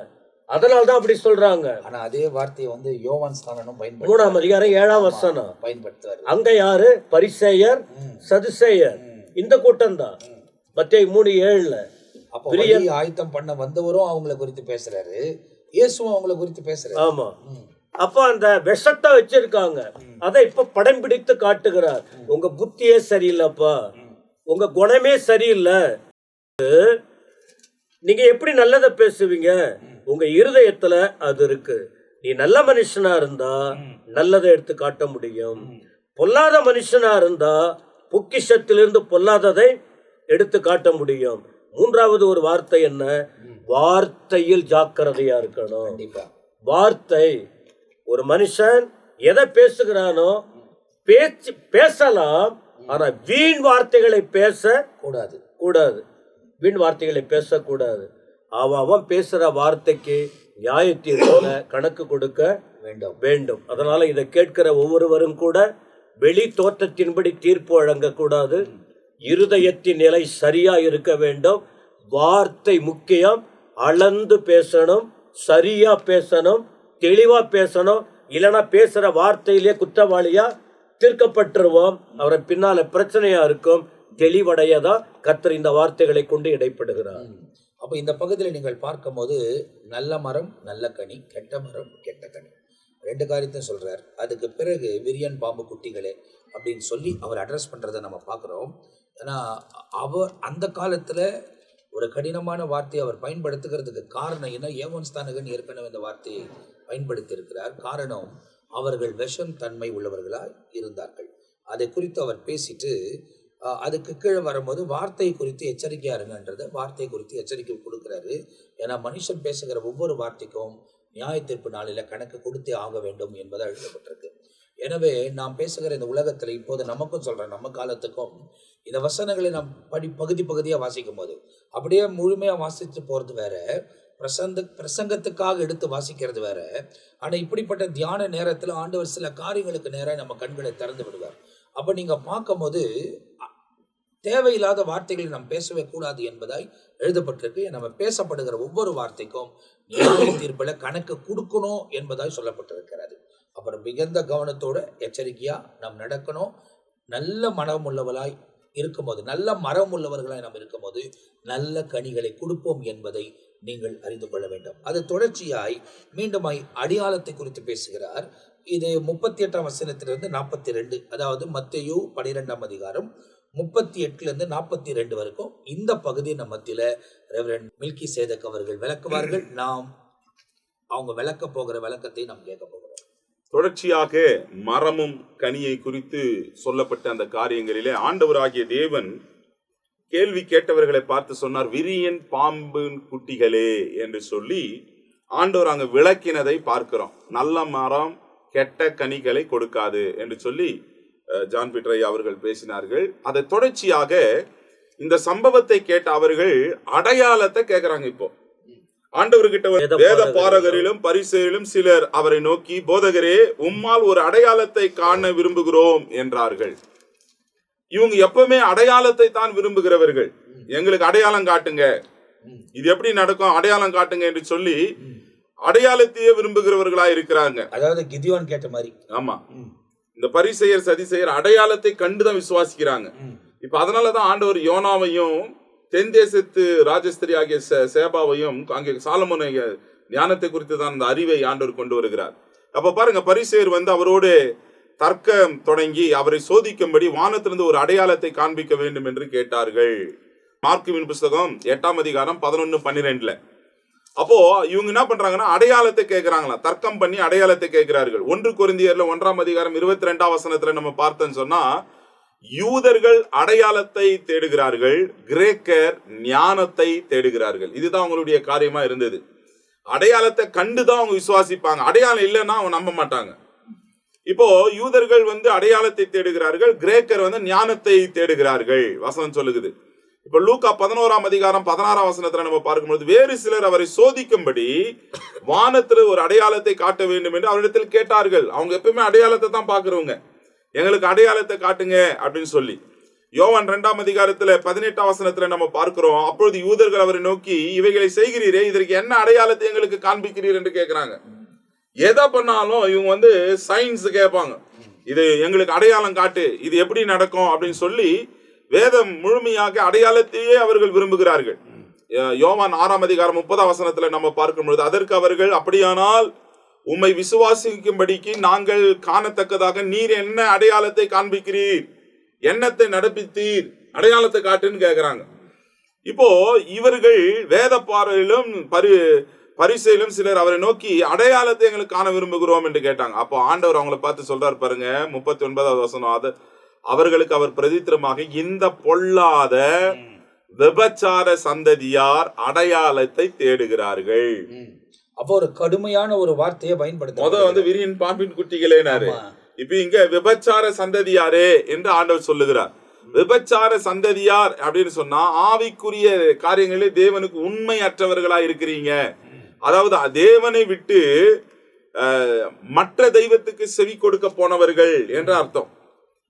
அதனால்தான் அப்படி சொல்றாங்க. ஆனா அதே வார்த்தையை வந்து யோவான் ஸ்நானனும் 3ஆம் அதிகாரம் 7ஆம் வசனம் பயன்படுத்துவார். அங்க யாரு? பரிசேயர், சதுசேயர், இந்த கூட்டம் தான். மத்தேயு 3:7. அப்போ ஆயத்தம் பண்ண வந்தவரும் அவங்கள குறித்து பேசுறாரு, இயேசுவும் அவங்கள குறித்து பேசுறாரு. ஆமா. அப்ப அந்த விஷத்தை வச்சிருக்காங்க, அதை இப்ப படம் பிடித்து காட்டுகிறார். உங்க புத்தியே சரியில்லைப்பா, உங்க குணமே சரியில்லை, நீங்க எப்படி நல்லதை பேசுவீங்க? உங்க இருதயத்துல அது இருக்கு. நீ நல்ல மனுஷனா இருந்தா நல்லதை எடுத்து காட்ட முடியும், பொல்லாத மனுஷனா இருந்தா பொக்கிஷத்திலிருந்து பொல்லாததை எடுத்து காட்ட முடியும். மூன்றாவது ஒரு வார்த்தை என்ன? வார்த்தையில் ஜாக்கிரதையா இருக்கணும். வார்த்தை, ஒரு மனுஷன் எதை பேசுகிறானோ பேசலாம், ஆனா வீண் வார்த்தைகளை பேச கூடாது. வீண் வார்த்தைகளை பேசக்கூடாது. அவன் பேசுற வார்த்தைக்கு நியாயத்தீர்ப்புல கணக்கு கொடுக்க வேண்டும். அதனால இதை கேட்கிற ஒவ்வொருவரும் கூட வெளி தோற்றத்தின்படி தீர்ப்பு வழங்க கூடாது. இருதயத்தின் நிலை சரியா இருக்க வேண்டும். வார்த்தை முக்கியம். அளந்து பேசணும், சரியா பேசணும், தெளிவா பேசணும். இல்லைன்னா பேசுற வார்த்தையிலே குற்றவாளியா தீர்க்கப்பட்டுருவோம். அவரை பின்னால பிரச்சனையா இருக்கும். தெளிவடையதான் கர்த்தர் இந்த வார்த்தைகளை கொண்டு இடைப்படுகிறார். அப்போ இந்த பகுதியில் நீங்கள் பார்க்கும் போது நல்ல மரம் நல்ல கனி, கெட்ட மரம் கெட்ட கனி, ரெண்டு காரியத்தையும் சொல்றார். அதுக்கு பிறகு விரியன் பாம்பு குட்டிகளே அப்படின்னு சொல்லி அவர் அட்ரஸ் பண்றதை நம்ம பார்க்குறோம். ஏன்னா அவர் அந்த காலத்துல ஒரு கடினமான வார்த்தையை அவர் பயன்படுத்துகிறதுக்கு காரணம் என்ன? யோவான் ஸ்நானகன் ஏற்கனவே இந்த வார்த்தையை பயன்படுத்தி இருக்கிறார். காரணம், அவர்கள் விஷம் தன்மை உள்ளவர்களாக இருந்தார்கள். அதை குறித்து அவர் பேசிட்டு அதுக்கு கீழே வரும்போது வார்த்தை குறித்து எச்சரிக்கையா இருங்கன்றதை வார்த்தை குறித்து எச்சரிக்கை கொடுக்குறாரு. ஏன்னா மனுஷன் பேசுகிற ஒவ்வொரு வார்த்தைக்கும் நியாய தீர்ப்பு நாளில் கணக்கு கொடுத்தே ஆக வேண்டும் என்பதாக எழுதப்பட்டிருக்கு. எனவே நாம் பேசுகிற இந்த உலகத்தில் இப்போது நமக்கும் சொல்கிறேன், நம்ம காலத்துக்கும் இந்த வசனங்களை நாம் பகுதியாக வாசிக்கும் போது அப்படியே முழுமையாக வாசித்து போகிறது வேற, பிரசங்கத்துக்காக எடுத்து வாசிக்கிறது வேற. ஆனால் இப்படிப்பட்ட தியான நேரத்தில் ஆண்டவர் சில காரியங்களுக்கு நேராக நம்ம கண்களை திறந்து விடுவார். அப்போ நீங்கள் பார்க்கும் போது தேவையில்லாத வார்த்தைகளை நாம் பேசவே கூடாது என்பதாய் எழுதப்பட்டிருக்கு. நம்ம பேசப்படுகிற ஒவ்வொரு வார்த்தைக்கும் நியாய தீர்ப்பில் கணக்கு கொடுக்கணும் என்பதாய் சொல்லப்பட்டிருக்கிறது. அப்புறம் மிகுந்த கவனத்தோட எச்சரிக்கையா நாம் நடக்கணும். நல்ல மனம் உள்ளவர்களாய் இருக்கும்போது, நல்ல மரம் உள்ளவர்களாய் நாம் இருக்கும்போது நல்ல கனிகளை கொடுப்போம் என்பதை நீங்கள் அறிந்து கொள்ள வேண்டும். அது தொடர்ச்சியாய் மீண்டுமாய் அடையாளத்தை குறித்து பேசுகிறார். இது 38ஆம் வசனத்திலிருந்து 42, அதாவது மத்தேயு 12ஆம் அதிகாரம் 38லிருந்து 42 வரைக்கும் இந்த பகுதி நம்ம மத்தியில ரெவரண்ட் மில்கி சேதக் அவர்கள் விளக்குவார்கள். நாம் அவங்க விளக்க போகிற விளக்கத்தை நாம் கேட்க போகிறோம். தொடர்ச்சியாக மரமும் கனியை குறித்து சொல்லப்பட்ட அந்த காரியங்களிலே ஆண்டவராகிய தேவன் கேள்வி கேட்டவர்களை பார்த்து சொன்னார், விரியன் பாம்பின் குட்டிகளே என்று சொல்லி ஆண்டவர் அங்கு விளக்கினதை பார்க்கிறோம். நல்ல மரம் கெட்ட கனிகளை கொடுக்காது என்று சொல்லி ஜான் பீட்டர் ஐயா அவர்கள் பேசினார்கள். அதை தொடர்ச்சியாக இந்த சம்பவத்தை கேட்ட அவர்கள் அடையாளத்தை கேட்கிறாங்க. இப்போ ஆண்டவர்கிட்ட வேத பாரகரிலும் பரிசேயரிலும் சிலர் அவரை நோக்கி, போதகரே, உம்மால் ஒரு அடையாளத்தை காண விரும்புகிறோம் என்றார்கள். இவங்க எப்பவுமே அடையாளத்தை தான் விரும்புகிறவர்கள். எங்களுக்கு அடையாளம் காட்டுங்க, இது எப்படி நடக்கும், அடையாளம் காட்டுங்க என்று சொல்லி அடையாளத்தையே விரும்புகிறவர்களா இருக்கிறாங்க. அதாவது கிதியோன் கேட்ட மாதிரி. ஆமா, இந்த பரிசேயர் சதிசேயர் அடையாளத்தை கண்டுதான் விசுவாசிக்கிறாங்க. இப்ப அதனாலதான் ஆண்டவர் யோனாவையும் தென் தேசத்து ராஜஸ்திரி ஆகிய சேபாவையும் அங்கே சாலமோன் ஞானத்தை குறித்து தான் அந்த அறிவை ஆண்டவர் கொண்டு வருகிறார். அப்ப பாருங்க, பரிசேயர் அவரோடு தர்க்கம் தொடங்கி அவரை சோதிக்கும்படி வானத்திலிருந்து ஒரு அடையாளத்தை காண்பிக்க வேண்டும் என்று கேட்டார்கள். மார்க்குவின் புஸ்தகம் 8ஆம் அதிகாரம் 11-12. அப்போ இவங்க என்ன பண்றாங்கன்னா அடையாளத்தை கேட்கிறாங்களா, தர்க்கம் பண்ணி அடையாளத்தை கேட்கிறார்கள். 1 கொரிந்தியர்ல 1ஆம் அதிகாரம் 22ஆம் வசனத்துல நம்ம பார்த்தோன்னு சொன்னா, யூதர்கள் அடையாளத்தை தேடுகிறார்கள், கிரேக்கர் ஞானத்தை தேடுகிறார்கள். இதுதான் அவங்களுடைய காரியமா இருந்தது. அடையாளத்தை கண்டுதான் அவங்க விசுவாசிப்பாங்க, அடையாளம் இல்லைன்னா அவங்க நம்ப மாட்டாங்க. இப்போ யூதர்கள் அடையாளத்தை தேடுகிறார்கள், கிரேக்கர் ஞானத்தை தேடுகிறார்கள் வசனம் சொல்லுகிறது. இப்ப லூக்கா 11ஆம் அதிகாரம் 16ஆம் வசனத்துல நம்ம பார்க்கும்போது, வேறு சிலர் அவரை சோதிக்கும்படி வானத்துல ஒரு அடையாளத்தை காட்ட வேண்டும் என்று அவரிடத்தில் கேட்டார்கள். அவங்க எப்பவுமே அடையாளத்தை தான் பாக்குறவங்க, எங்களுக்கு அடையாளத்தை காட்டுங்க அப்படின்னு சொல்லி. யோவான் 2ஆம் அதிகாரத்துல 18ஆம் வசனத்துல நம்ம பார்க்கிறோம், அப்பொழுது யூதர்கள் அவரை நோக்கி, இவைகளை செய்கிறீரே, இதற்கு என்ன அடையாளத்தை எங்களுக்கு காண்பிக்கிறீர் என்று கேட்கிறாங்க. எதை பண்ணாலும் இவங்க சயின்ஸ் கேட்பாங்க, இது எங்களுக்கு அடையாளம் காட்டு, இது எப்படி நடக்கும் அப்படின்னு சொல்லி வேதம் முழுமையாக அடையாளத்தையே அவர்கள் விரும்புகிறார்கள். யோவான் 6ஆம் அதிகாரம் 30ஆம் வசனத்துல நம்ம பார்க்கும் பொழுது, அதற்கு அவர்கள், அப்படியானால் உம்மை விசுவாசிக்கும்படிக்கு நாங்கள் காணத்தக்கதாக நீர் என்ன அடையாளத்தை காண்பிக்கிறீர், என்னத்தை நடப்பித்தீர், அடையாளத்தை காட்டுன்னு கேட்கிறாங்க. இப்போ இவர்கள் வேத பாறையிலும் பரிசையிலும் சிலர் அவரை நோக்கி அடையாளத்தை எங்களுக்கு காண விரும்புகிறோம் என்று கேட்டாங்க. அப்போ ஆண்டவர் அவங்களை பார்த்து சொல்றாரு பாருங்க, 39ஆவது வசனம், அவர்களுக்கு அவர் பிரதித்திரமாக, இந்த பொல்லாத விபச்சார சந்ததியார் அடையாளத்தை தேடுகிறார்கள். அப்போ ஒரு கடுமையான ஒரு வார்த்தையை பயன்படுத்த, விரியன் பாம்பின் குட்டிகளேனாரு, இப்ப இங்க விபச்சார சந்ததியாரே என்று ஆண்டவர் சொல்லுகிறார். விபச்சார சந்ததியார் அப்படின்னு சொன்னா ஆவிக்குரிய காரியங்களே தேவனுக்கு உண்மை அற்றவர்களா இருக்கிறீங்க, அதாவது தேவனை விட்டு மற்ற தெய்வத்துக்கு செவி கொடுக்க போனவர்கள் என்ற அர்த்தம்.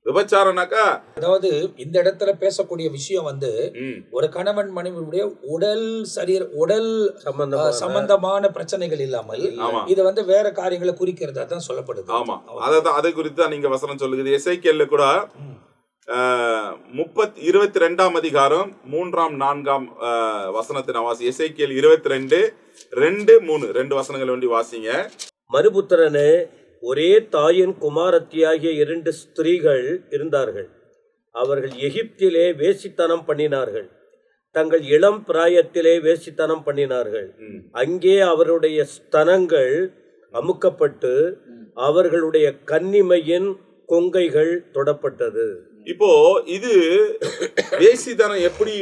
விபச்சாரம்னாக்கா, அதாவது இந்த இடத்துல பேசக்கூடிய விஷயம் ஒரு கணவன் மனைவியுடைய உடல் சம்பந்தமான பிரச்சனைகள் இல்லாமல் இது வேற காரியங்களை குறிக்கிறதா தான் சொல்லப்படுது. ஆமா, அதான் அதை குறித்து தான் நீங்க வசனம் சொல்லுகிறது. எசேக்கியேல்ல கூட 22ஆம் அதிகாரம் 3-4 வசனத்தின் வாசி. எசேக்கியேல் 22:2-3 2 வசனங்கள் வேண்டி வாசிங்க. மறுபுத்திரனே, ஒரே தாயின் குமாரத்தியாகிய 2 ஸ்திரீகள் இருந்தார்கள். அவர்கள் எகிப்திலே வேசித்தனம் பண்ணினார்கள், தங்கள் இளம் பிராயத்திலே வேசித்தனம் பண்ணினார்கள். அங்கே அவருடைய ஸ்தனங்கள் அமுக்கப்பட்டு அவர்களுடைய கன்னிமையின் கொங்கைகள் தொடப்பட்டது. இப்போ இது வேசித்தனம் எப்படி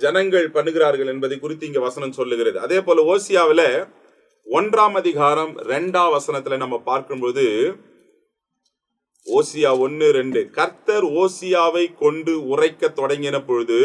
ஜனங்கள் பண்ணுகிறார்கள் என்பதை குறித்து இங்க வசனம் சொல்லுகிறது. அதே போல ஓசியாவில 1ஆம் அதிகாரம் 2ஆம் வசனத்துல நம்ம பார்க்கும்போது, ஓசியா 1:2, கர்த்தர் ஓசியாவை கொண்டு உரைக்க தொடங்கின பொழுது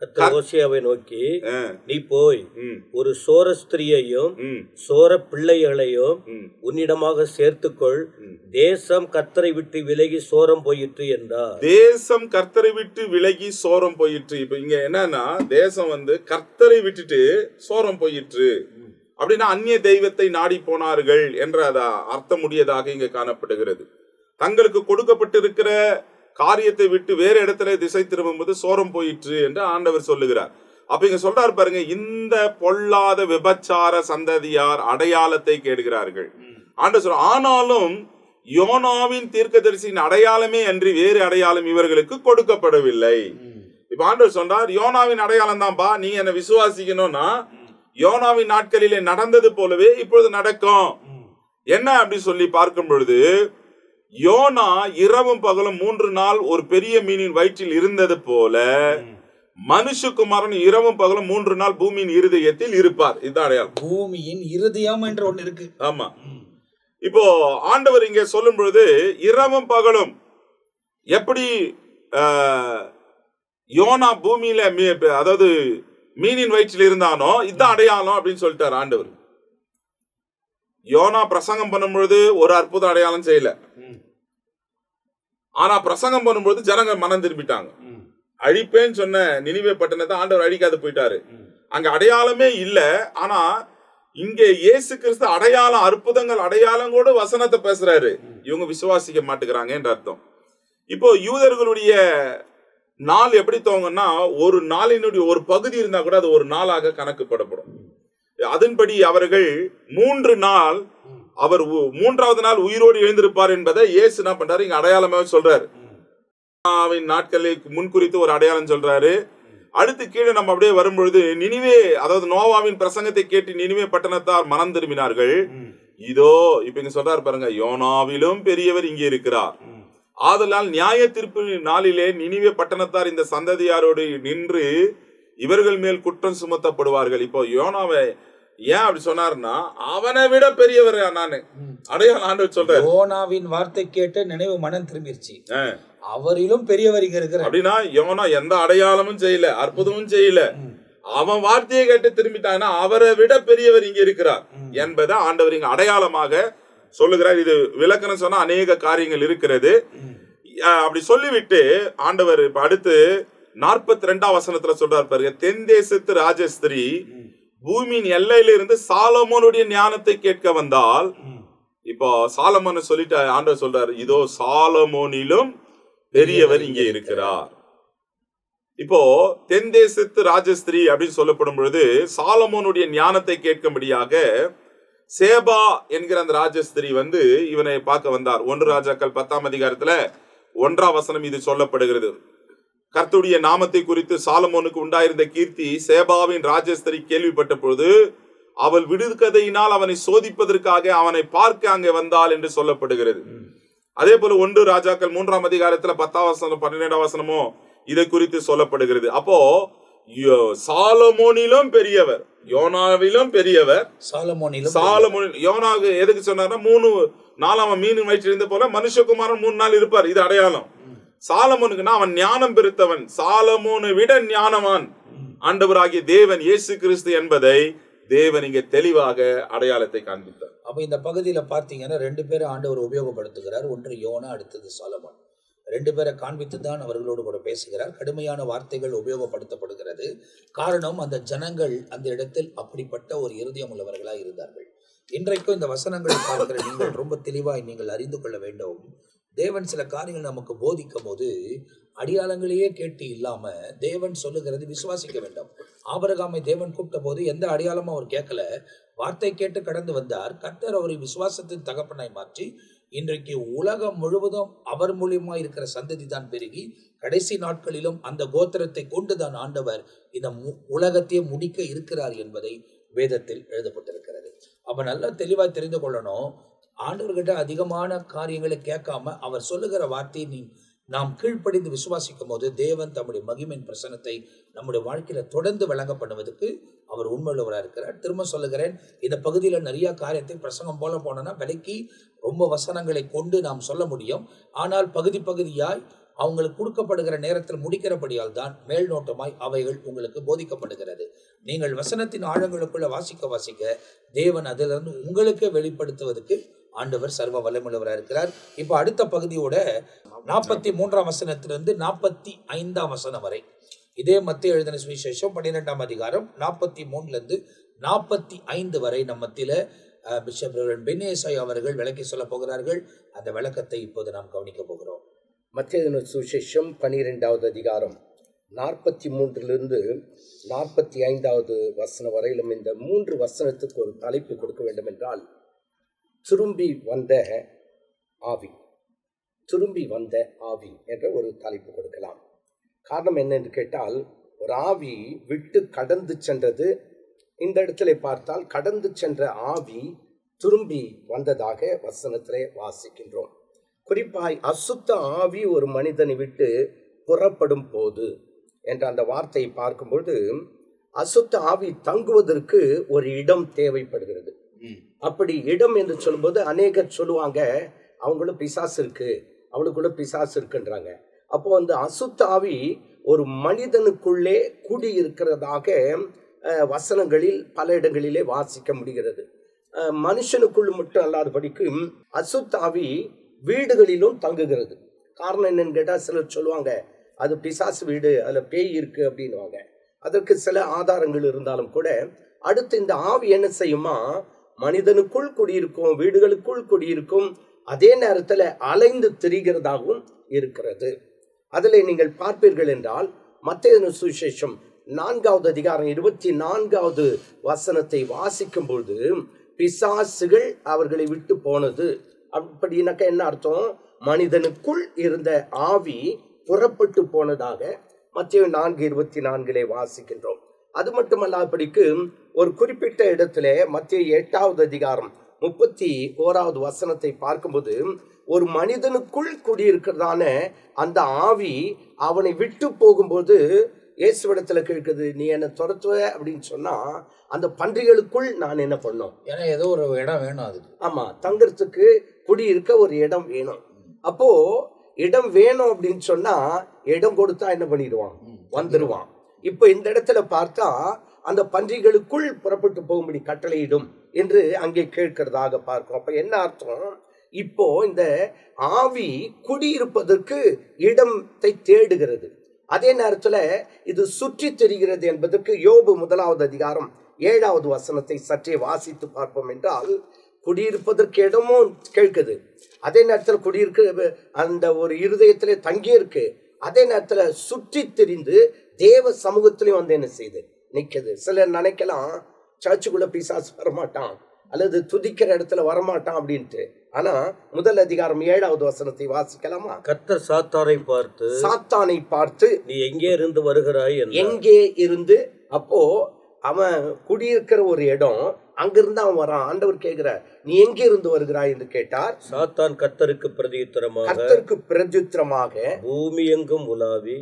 கர்த்தர் ஓசியாவை நோக்கி, ஆ, நீ போய் ம், ஒரு சோர ஸ்திரியையும் ம், சோர பிள்ளைகளையும் ம், உன்னிடமாக சேர்த்துக்கொள். ம். தேசம் கர்த்தரை விட்டு விலகி சோரம் போயிற்று என்றார். தேசம் கர்த்தரை விட்டு விலகி சோரம் போயிற்று. இப்ப இங்க என்னன்னா, தேசம் கர்த்தரை விட்டுட்டு சோரம் போயிற்று அப்படின்னா அந்நிய தெய்வத்தை நாடி போனார்கள் என்ற அர்த்தமுடையதாக இங்க காணப்படுகிறது. தங்களுக்கு கொடுக்கப்பட்டிருக்கிற காரியத்தை விட்டு வேற இடத்துல திசை திரும்பும்போது சோரம் போயிற்று என்று ஆண்டவர் சொல்லுகிறார். அப்ப இங்க சொல்றாரு பாருங்க, இந்த பொல்லாத விபச்சார சந்ததியார் அடையாளத்தை கேட்கிறார்கள். ஆண்டவர் சொல்ற, ஆனாலும் யோனாவின் தீர்க்கதரிசியின் அடையாளமே அன்றி வேறு அடையாளம் இவர்களுக்கு கொடுக்கப்படவில்லை. இப்ப ஆண்டவர் சொல்றார், யோனாவின் அடையாளம் தான்பா, நீ என்ன விசுவாசிக்கணும்னா யோனாவின் நாட்களிலே நடந்தது போலவே இப்பொழுது நடக்கும். என்ன அப்படி சொல்லி பார்க்கும் பொழுது, யோனா இரவும் பகலும் 3 நாள் ஒரு பெரிய மீனின் வயிற்றில் இருந்தது போல மனுஷகுமாரன் இரவும் பகலும் 3 நாள் பூமியின் இருதயத்தில் இருப்பார். இதுதான் அடையாளம். பூமியின் இருதயம் என்று ஒன்று இருக்கு. ஆமா. இப்போ ஆண்டவர் இங்க சொல்லும் பொழுது இரவும் பகலும் எப்படி யோனா பூமியில அதாவது மீனின் வயிற்றில் இருந்தானோ இதுதான் அடையாளம் அப்படின்னு சொல்லிட்டார் ஆண்டவர். யோனா பிரசங்கம் பண்ணும் பொழுது ஒரு அற்புத அடையாளம் செய்யல. ஆனா பிரசங்கம் பண்ணும்போது ஜனங்க மனம் திரும்பிட்டாங்க. அழிப்பேன்னு சொன்ன நினிவே பட்டணத்தை ஆண்டவர் அழிக்காது போயிட்டாரு. அங்க அடையாளமே இல்ல. ஆனா இங்கே இயேசு கிறிஸ்து அடையாளம், அற்புதங்கள், அடையாளம் கூட வசனத்தை பேசுறாரு. இவங்க விசுவாசிக்க மாட்டேங்கிறாங்க என்ற அர்த்தம். இப்போ யூதர்களுடைய நாள் எப்படி துவங்கன்னா, ஒரு நாளினுடைய ஒரு பகுதி இருந்தா கூட அது ஒரு நாளாக கணக்குப்படப்படும். அதன்படி அவர்கள் 3 நாள், அவர் 3வது நாள் உயிரோடு எழுந்திருப்பார் என்பதை இயேசு என்ன பண்றாரு, இங்க அடையாளமாவே சொல்றாரு. நாட்களை முன்குறித்து ஒரு அடையாளம் சொல்றாரு. அடுத்து கீழே நம்ம அப்படியே வரும்பொழுது, நினிவே, அதாவது நோவாவின் பிரசங்கத்தை கேட்டு நினிவே பட்டணத்தார் மனம் திரும்பினார்கள். இதோ இப்ப இங்க சொல்றாரு பாருங்க, யோனாவிலும் பெரியவர் இங்கே இருக்கிறார். ஆதலால் நியாய தீர்ப்பு நாளிலே நினிவே பட்டணத்தார் இந்த சந்ததியாரோடு நின்று இவர்கள் மேல் குற்றம் சுமத்தப்படுவார்கள். இப்போ யோனாவை ஏன் அப்படி சொன்னார்னா, அவனை விட பெரியவர் நானு அடையாளம் ஆண்டவர் சொல்றாரு. யோனாவின் வார்த்தை கேட்டு நினைவு மனம் திரும்பிருச்சு, அவரிலும் பெரியவர் இங்க இருக்கிறார் அப்படின்னா யோனா எந்த அடையாளமும் செய்யல, அற்புதமும் செய்யல, அவன் வார்த்தையை கேட்டு திரும்பிட்டாங்கன்னா அவரை விட பெரியவர் இங்க இருக்கிறார் என்பதை ஆண்டவர் இங்க அடையாளமாக சொல்லுகிறார். இது விளக்கணம் சொன்னா அநேக காரியங்கள் இருக்கிறது. அப்படி சொல்லிவிட்டு ஆண்டவர் இப்ப அடுத்து 42ஆம் வசனத்துல சொல்றார் பாருங்க, தென் தேசத்து ராஜஸ்திரி பூமியின் எல்லையில இருந்து சாலமோனுடைய ஞானத்தை கேட்க வந்தால். இப்போ சாலமோன் சொல்லிட்டு ஆண்டவர் சொல்றாரு, இதோ சாலமோனிலும் பெரியவர் இங்கே இருக்கிறார். இப்போ தென் தேசத்து ராஜஸ்திரி அப்படின்னு சொல்லப்படும் பொழுது சாலமோனுடைய ஞானத்தை கேட்கும்படியாக சேபா என்கிற அந்த ராஜஸ்திரி இவனை பார்க்க வந்தார். 1 ராஜாக்கள் 10ஆம் அதிகாரத்துல 1ஆம் வசனம் இது சொல்லப்படுகிறது. கர்த்தருடைய நாமத்தை குறித்து சாலமோனுக்கு உண்டாயிருந்த கீர்த்தி சேபாவின் ராஜஸ்திரி கேள்விப்பட்ட பொழுது அவள் விடுகதையினால் அவனை சோதிப்பதற்காக அவனை பார்க்க அங்கே வந்தாள் என்று சொல்லப்படுகிறது. அதே போல 1 ராஜாக்கள் 3ஆம் அதிகாரத்துல 10ஆம் வசனம் 12ஆம் வசனமோ இதை குறித்து சொல்லப்படுகிறது. அப்போ சாலமோனிலும் பெரியவர், யோனாவிலும் பெரியவர், சாலமோனில் யோனாவுக்கு எதுக்கு சொன்னார்னா 3-4 மீன் வயிற்றில் இருந்த போல மனுஷகுமாரன் 3 நாள் இருப்பார். இது அடையாளம். சாலமோனுக்குன்னா அவன் ஞானம் பெருத்தவன், சாலமோனை விட ஞானவான் ஆண்டவராகிய தேவன் இயேசு கிறிஸ்து என்பதை தேவன் இங்கே தெளிவாக அடையாளத்தை காண்பித்தார். அப்ப இந்த பகுதியில பார்த்தீங்கன்னா 2 பேரை ஆண்டவர் உபயோகப்படுத்துகிறார். ஒன்று யோனா, அடுத்தது சாலமோன். 2 பேரை காண்பித்து தான் அவர்களோடு கூட பேசுகிறார். கடுமையான வார்த்தைகள் உபயோகப்படுத்தப்படுகிறது. காரணம், அந்த ஜனங்கள் அந்த இடத்தில் அப்படிப்பட்ட ஒரு இருதயம் உள்ளவர்களாக இருந்தார்கள். இன்றைக்கும் இந்த வசனங்களை பார்க்கிற நீங்கள் ரொம்ப தெளிவாய் நீங்கள் அறிந்து கொள்ள வேண்டும். தேவன் சில காரியங்கள் நமக்கு போதிக்கும் போது அடையாளங்களையே கேட்டு இல்லாம தேவன் சொல்லுகிறது விசுவாசிக்க வேண்டும். ஆபிரகாமை தேவன் கூப்பிட்ட போது எந்த அடையாளமும் அவர் கேட்கல, வார்த்தை கேட்டு கடந்து வந்தார். கர்த்தர் அவரை விசுவாசத்தின் தகப்பனாய் மாற்றி இன்றைக்கு உலகம் முழுவதும் அவர் மூலியமா இருக்கிற சந்ததி தான் பெருகி கடைசி நாட்களிலும் அந்த கோத்திரத்தை கொண்டுதான் ஆண்டவர் இந்த உலகத்தையே முடிக்க இருக்கிறார் என்பதை வேதத்தில் எழுதப்பட்டிருக்கிறது. அப்ப நல்லா தெளிவாய் தெரிந்து கொள்ளணும். ஆண்டவர்கிட்ட அதிகமான காரியங்களை கேட்காம அவர் சொல்லுகிற வார்த்தையை நாம் கீழ்ப்படிந்து விசுவாசிக்கும் போது தேவன் தம்முடைய மகிமையின் பிரசனத்தை நம்முடைய வாழ்க்கையில தொடர்ந்து வழங்க பண்ணுவதற்கு அவர் உண்மையுள்ளவராக இருக்கிறார். திரும்ப சொல்லுகிறேன், இந்த பகுதியில நிறைய காரியத்தை பிரசங்கம் போல போனோம்னா விலைக்கு ரொம்ப வசனங்களை கொண்டு நாம் சொல்ல முடியும். ஆனால் பகுதியாய் அவங்களுக்கு கொடுக்கப்படுகிற நேரத்தில் முடிக்கிறபடியால் தான் மேல் நோட்டமாய் அவைகள் உங்களுக்கு போதிக்கப்படுகிறது. நீங்கள் வசனத்தின் ஆழங்களுக்குள்ள வாசிக்க தேவன் அதிலிருந்து உங்களுக்கு வெளிப்படுத்துவதற்கு ஆண்டவர் சர்வ வல்லமையுள்ளவராக இருக்கிறார். இப்போ அடுத்த பகுதியோட 43ஆம் வசனத்திலிருந்து 45ஆம் வசனம் வரை இதே மத்திய எழுதின சுவிசேஷம் 12ஆம் அதிகாரம் 43லிருந்து 45 வரை நம்ம மத்தியில பிஷப் பென்னேசாய் அவர்கள் விளக்கி சொல்ல போகிறார்கள். அந்த விளக்கத்தை இப்போது நாம் கவனிக்க போகிறோம். மத்தேயு சுவிசேஷம் 12வது அதிகாரம் 43லிருந்து 45வது வசனம் வரையிலும் இந்த 3 வசனத்துக்கு ஒரு தலைப்பு கொடுக்க வேண்டும் என்றால், திரும்பி வந்த ஆவி, திரும்பி வந்த ஆவி என்ற ஒரு தலைப்பு கொடுக்கலாம். காரணம் என்ன என்று கேட்டால், ஒரு ஆவி விட்டு கடந்து சென்றது. இந்த இடத்துல பார்த்தால் கடந்து சென்ற ஆவி திரும்பி வந்ததாக வசனத்திலே வாசிக்கின்றோம். குறிப்பாய் அசுத்த ஆவி ஒரு மனிதனை விட்டு புறப்படும் போது என்ற அந்த வார்த்தையை பார்க்கும்போது, அசுத்த ஆவி தங்குவதற்கு ஒரு இடம் தேவைப்படுகிறது. அப்படி இடம் என்று சொல்லும்போது அநேகர் சொல்லுவாங்க, அவங்களும் பிசாசு இருக்கு, அவளுக்குள்ள பிசாசு இருக்குன்றாங்க. அப்போ அந்த அசுத்த ஆவி ஒரு மனிதனுக்குள்ளே கூடி இருக்கிறதாக வசனங்களில் பல இடங்களிலே வாசிக்க முடிகிறது. மனுஷனுக்குள் மட்டும் அல்லாதபடிக்கு அசுத்த ஆவி வீடுகளிலும் தங்குகிறது. காரணம் என்னன்னு கேட்டால், சிலர் சொல்லுவாங்க அது பிசாசு வீடு, அதில் பேய் இருக்கு அப்படின்வாங்க. அதற்கு சில ஆதாரங்கள் இருந்தாலும் கூட, அடுத்து இந்த ஆவி என்ன செய்யுமா, மனிதனுக்குள் குடியிருக்கும், வீடுகளுக்குள் குடியிருக்கும், அதே நேரத்தில் அலைந்து திரிகிறதாகவும் இருக்கிறது. அதில் நீங்கள் பார்ப்பீர்கள் என்றால், மத்தேயு சுவிசேஷம் 4வது அதிகாரம் 24வது வசனத்தை வாசிக்கும் பொழுது, பிசாசுகள் அவர்களை விட்டு போனது அப்படின்னாக்க என்ன அர்த்தம், மனிதனுக்குள் இருந்த ஆவி புறப்பட்டு போனதாக மத்தேயு 4:24 வாசிக்கின்றோம். அது மட்டுமல்லாதபடிக்கு ஒரு குறிப்பிட்ட இடத்துல மத்தேயு 8வது அதிகாரம் 31வது வசனத்தை பார்க்கும்போது, ஒரு மனிதனுக்குள் குடியிருக்கிறதான அந்த ஆவி அவனை விட்டு போகும்போது இயேசுவிடத்துல கேட்குது, நீ என்ன துரத்துவ அப்படின்னு சொன்னா அந்த பன்றிகளுக்குள் நான் என்ன பண்ணோம், ஏன்னா ஏதோ ஒரு இடம் வேணும் அதுக்கு. ஆமா, தங்கறதுக்கு குடியிருக்க ஒரு இடம் வேணும். அப்போ இடம் வேணும் அப்படின்னு சொன்னா இடம் கொடுத்தா என்ன பண்ணிடுவான், வந்துடுவான். இப்போ இந்த இடத்துல பார்த்தா அந்த பன்றிகளுக்குள் புறப்பட்டு போகும்படி கட்டளையிடும் என்று அங்கே கேட்கிறதாக பார்க்கும். அப்ப என்ன அர்த்தம், இப்போ இந்த ஆவி குடியிருப்பதற்கு இடத்தை தேடுகிறது, அதே நேரத்துல இது சுற்றி தெரிகிறது என்பதற்கு யோபு 1வது அதிகாரம் 7வது வசனத்தை சற்றே வாசித்து பார்ப்போம் என்றால், குடியிருப்பதற்கு இடமும் கேட்குது, அதே நேரத்தில் குடியிருக்க அந்த ஒரு இருதயத்திலே தங்கி இருக்கு, அதே நேரத்துல சுற்றி திரிந்து தேவ சமூகத்திலையும் வந்து என்ன செய்யுது, நிற்குது. சிலர் நினைக்கலாம் சர்ச்சுக்குள்ள பிசாசு வரமாட்டான் அல்லது துதிக்கிற இடத்துல வரமாட்டான் அப்படின்ட்டு. ஆனா 1 அதிகாரம் 7வது வசனத்தை வாசிக்கலாமா? கர்த்தர் சாத்தானை பார்த்து நீ எங்கே இருந்து வருகிறாய், எங்கே இருந்து. அப்போ அவன் குடியிருக்கிற ஒரு இடம், அங்கிருந்து அவன் வரான். ஆண்டவர் கேட்கிறார், நீ எங்கே இருந்து வருகிறாய் என்று கேட்டார். சாத்தான் கர்த்தருக்கு பிரதியுத்தரமாக பூமி எங்கும் உலாவி.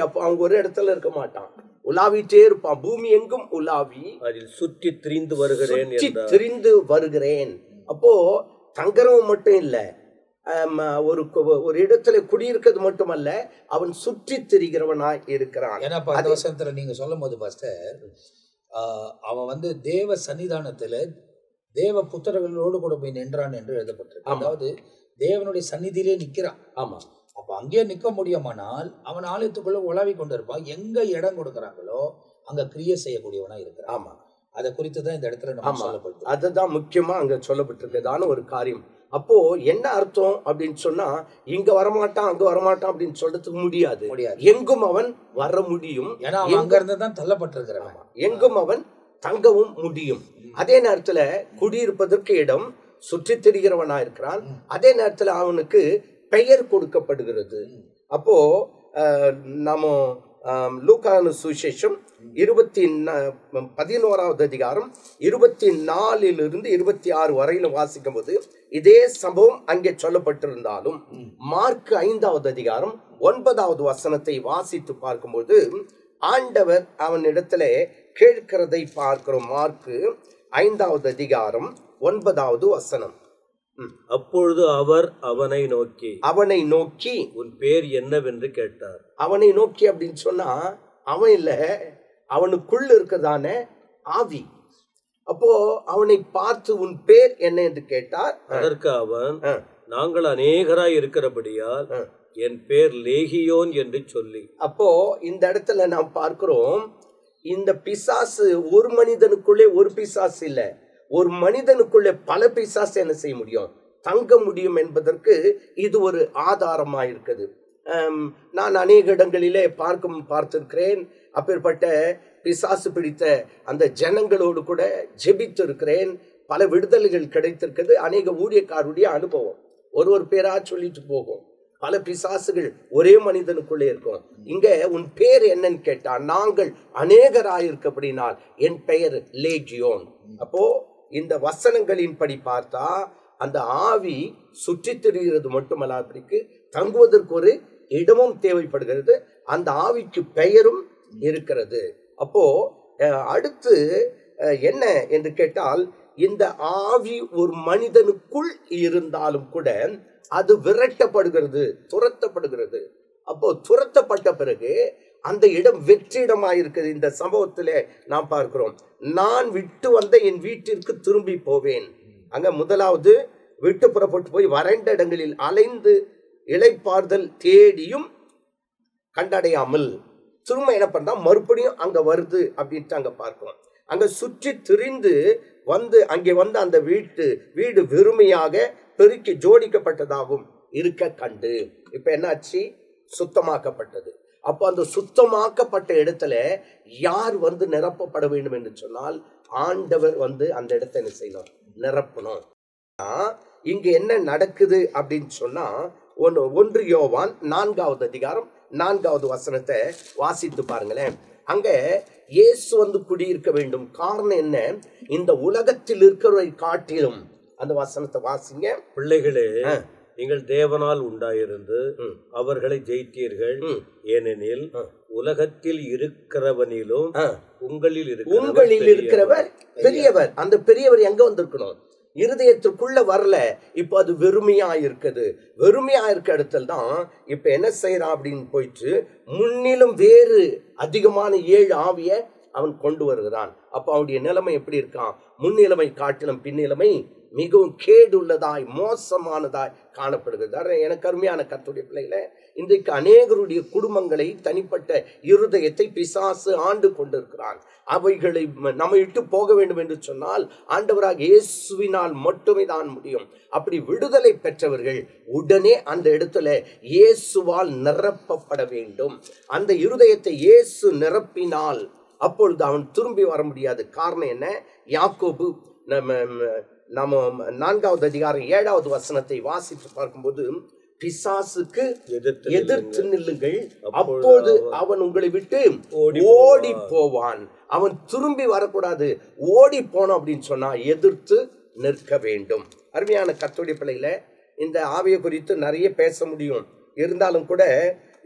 அப்போ அவங்க ஒரு இடத்துல இருக்க மாட்டான், உலாவிட்டே இருப்பான். பூமி எங்கும் உலாவி அதில் சுற்றி திரிந்து வருகிறேன். அப்போ தங்கரவன் மட்டும் இல்ல, ஒரு இடத்துல குடியிருக்கிறது மட்டுமல்ல, அவன் சுற்றி திரிகிறவனாய் இருக்கிறான். ஏன்னா அந்த வசனத்துல நீங்க சொல்லும் போது பாஸ்டர், அவன் தேவ சன்னிதானத்துல தேவ புத்திரர்களோடு கூட போய் நின்றான் என்று எழுதப்பட்டிருக்கு. அதாவது தேவனுடைய சந்நிதியிலே நிக்கிறான். ஆமா, அப்ப அங்கேயே நிற்க முடியுமானால் அவன் ஆலயத்துக்குள்ள உலாவி கொண்டு இருப்பான். எங்க இடம் கொடுக்குறாங்களோ அங்க கிரியை செய்யக்கூடியவனா இருக்கிறான். ஆமா, அதை குறித்து தான் இந்த இடத்துல நம்ம சொல்லப்படுது. அதுதான் முக்கியமா அங்க சொல்லப்பட்டிருக்கிறதான ஒரு காரியம். அப்போ என்ன அர்த்தம் அப்படின்னு சொன்னா, இங்க வரமாட்டான் அங்க வரமாட்டான் அப்படின்னு சொல்றதுக்கு முடியாது. எங்கும் அவன் வர முடியும், ஏன்னா அங்க இருந்து தான் தள்ளப்பட்டிருக்கிறான். எங்கும் அவன் தங்கவும் முடியும். அதே நேரத்துல குடியிருப்பதற்கு இடம், சுற்றி திரிகிறவனா இருக்கிறான். அதே நேரத்துல அவனுக்கு பெயர் கொடுக்கப்படுகிறது. அப்போ நம்ம லூக்கான சுவிசேஷம் 11வது அதிகாரம் 24லிருந்து 26 வரையிலும் வாசிக்கும் போது இதே சம்பவம் அங்கே சொல்லப்பட்டிருந்தாலும், மார்க் 5வது அதிகாரம் 9வது வசனத்தை வாசித்து பார்க்கும்போது ஆண்டவர் அவன் இடத்துல கேட்கிறதை பார்க்கிறோம். மார்க் 5வது அதிகாரம் 9வது வசனம். அப்பொழுது அவர் அவனை நோக்கி உன் பேர் என்னவென்று கேட்டார். அவனை நோக்கி அப்படின்னு சொன்னா அவன் இல்ல, அவனுக்குள்ள இருக்கிறதான ஆவி. அப்போ அவனை பார்த்து உன் பேர் என்ன என்று கேட்டார். அதற்கு அவன், நாங்கள் அநேகராய் இருக்கிறபடியால் என் பேர் லேகியோன் என்று சொல்லி. அப்போ இந்த இடத்துல நாம் பார்க்கிறோம், இந்த பிசாசு ஒரு மனிதனுக்குள்ளே ஒரு பிசாசு இல்ல, ஒரு மனிதனுக்குள்ளே பல பிசாசு என்ன செய்ய முடியும், தங்க முடியும் என்பதற்கு இது ஒரு ஆதாரமா இருக்குது. நான் அநேக இடங்களிலே பார்த்திருக்கிறேன். அப்பேற்பட்ட பிசாசு பிடித்த அந்த ஜனங்களோடு கூட ஜெபித்து இருக்கிறேன். பல விடுதலைகள் கிடைத்திருக்கிறது. அநேக ஊழியக்காருடைய அனுபவம் ஒரு பேரா சொல்லிட்டு போகும். பல பிசாசுகள் ஒரே மனிதனுக்குள்ளே இருக்கும். இங்க உன் பேர் என்னன்னு கேட்டா, நாங்கள் அநேகராயிருக்கப்படினால் என் பெயர் லேகியோன். அப்போ இந்த வசனங்களின்படி பார்த்தா அந்த ஆவி சுற்றி திரிகிறது மட்டுமல்லாதபடிக்கு தங்குவதற்கு ஒரு இடமும் தேவைப்படுகிறது. அந்த ஆவிக்கு பெயரும் இருக்கிறது. அப்போ அடுத்து என்ன என்று கேட்டால், இந்த ஆவி ஒரு மனிதனுக்குள் இருந்தாலும் கூட அது விரட்டப்படுகிறது, துரத்தப்படுகிறது. அப்போ துரத்தப்பட்ட பிறகு அந்த இடம் வெற்றிடமாயிருக்கிறது. இந்த சம்பவத்திலே நாம் பார்க்கிறோம், நான் விட்டு வந்த என் வீட்டிற்கு திரும்பி போவேன். அங்க முதலாவது விட்டு புறப்பட்டு போய் வறண்ட இடங்களில் அலைந்து இளைப்பாறுதல் தேடியும் கண்டடையாமல் திரும்ப என்ன பண்றா, மறுபடியும் அங்க வருது அப்படின்ட்டு அங்க பார்க்கிறோம். அங்க சுற்றி திரிந்து வந்து அங்கே வந்து அந்த வீடு வெறுமையாக பெருக்கி ஜோடிக்கப்பட்டதாகவும் இருக்க கண்டு. இப்ப என்னாச்சு, சுத்தமாக்கப்பட்டது. அப்போ அந்த சுத்தமாக்கப்பட்ட இடத்துல யார் வந்து நிரப்பப்பட வேண்டும் என்று சொன்னால், ஆண்டவர் வந்து அந்த இடத்தை என்ன செய்யணும், நிரப்பணும். இங்க என்ன நடக்குது அப்படின்னு சொன்னா, 1 யோவான் 4வது அதிகாரம் 4வது வசனத்தை வாசித்து பாருங்களேன். அங்க இயேசு வந்து குடியிருக்க வேண்டும். காரணம் என்ன, இந்த உலகத்தில் இருக்கிறவரை காட்டிலும். அந்த வசனத்தை வாசிங்க. பிள்ளைகளே, நீங்கள் தேவனால் உண்டாயிருந்து அவர்களை ஜெயித்தீர்கள். ஏனெனில் உலகத்தில் இருக்கிறவனிலும் உங்களில் இருக்கிறவர் பெரியவர். அந்த பெரியவர் எங்க வந்திருக்கணும், இருதயத்திற்குள்ள வரல. இப்ப அது வெறுமையா இருக்குது. வெறுமையா இருக்க இடத்துல தான் இப்ப என்ன செய்யறான் அப்படின்னு போயிட்டு முன்னிலும் வேறு அதிகமான 7 ஆவிய அவன் கொண்டு வருகிறான். அப்ப அவனுடைய நிலைமை எப்படி இருக்கான், முன்னிலைமை காட்டிலும் பின்னிலைமை மிகவும் கேடுள்ளதாய் மோசமானதாய் காணப்படுகிறது. எனக்கு அருமையான கர்த்தருடைய பிள்ளைகளை, இன்றைக்கு அநேகருடைய குடும்பங்களை, தனிப்பட்ட இருதயத்தை பிசாசு ஆண்டு கொண்டிருக்கிறான். அவைகளை நம்ம இட்டு போக வேண்டும் என்று சொன்னால் ஆண்டவராக இயேசுவினால் மட்டுமே தான் முடியும். அப்படி விடுதலை பெற்றவர்கள் உடனே அந்த இடத்துல இயேசுவால் நிரப்பப்பட வேண்டும். அந்த இருதயத்தை இயேசு நிரப்பினால் அப்பொழுது அவன் திரும்பி வர முடியாது. காரணம் என்ன, யாக்கோபு நம்ம 4வது அதிகாரம் 7வது வசனத்தை வாசித்து பார்க்கும்போது, பிசாசுக்கு எதிர்த்து நில்லுங்கள், அப்போது அவன் உங்களை விட்டு ஓடி போவான். அவன் திரும்பி வரக்கூடாது, ஓடி போனோம் அப்படின்னு சொன்னா எதிர்த்து நிற்க வேண்டும். அருமையான கர்த்தருடைய பிள்ளைகளை, இந்த ஆவியை குறித்து நிறைய பேச முடியும். இருந்தாலும் கூட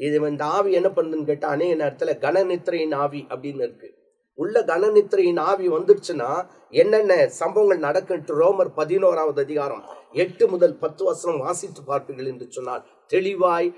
இந்த ஆவி என்ன பண்ணுதுன்னு கேட்டா, அநேக நேரத்துல கனநித்திரையின் ஆவி அப்படின்னு இருக்கு. உள்ள கனநித்திரையின் ஆவி வந்துடுச்சுன்னா என்னென்ன சம்பவங்கள் நடக்குன்ட்டு ரோமர் 11வது அதிகாரம் 8 முதல் 10 வசனம் வாசித்து பார்ப்பீர்கள் என்று சொன்னால் தெளிவாய்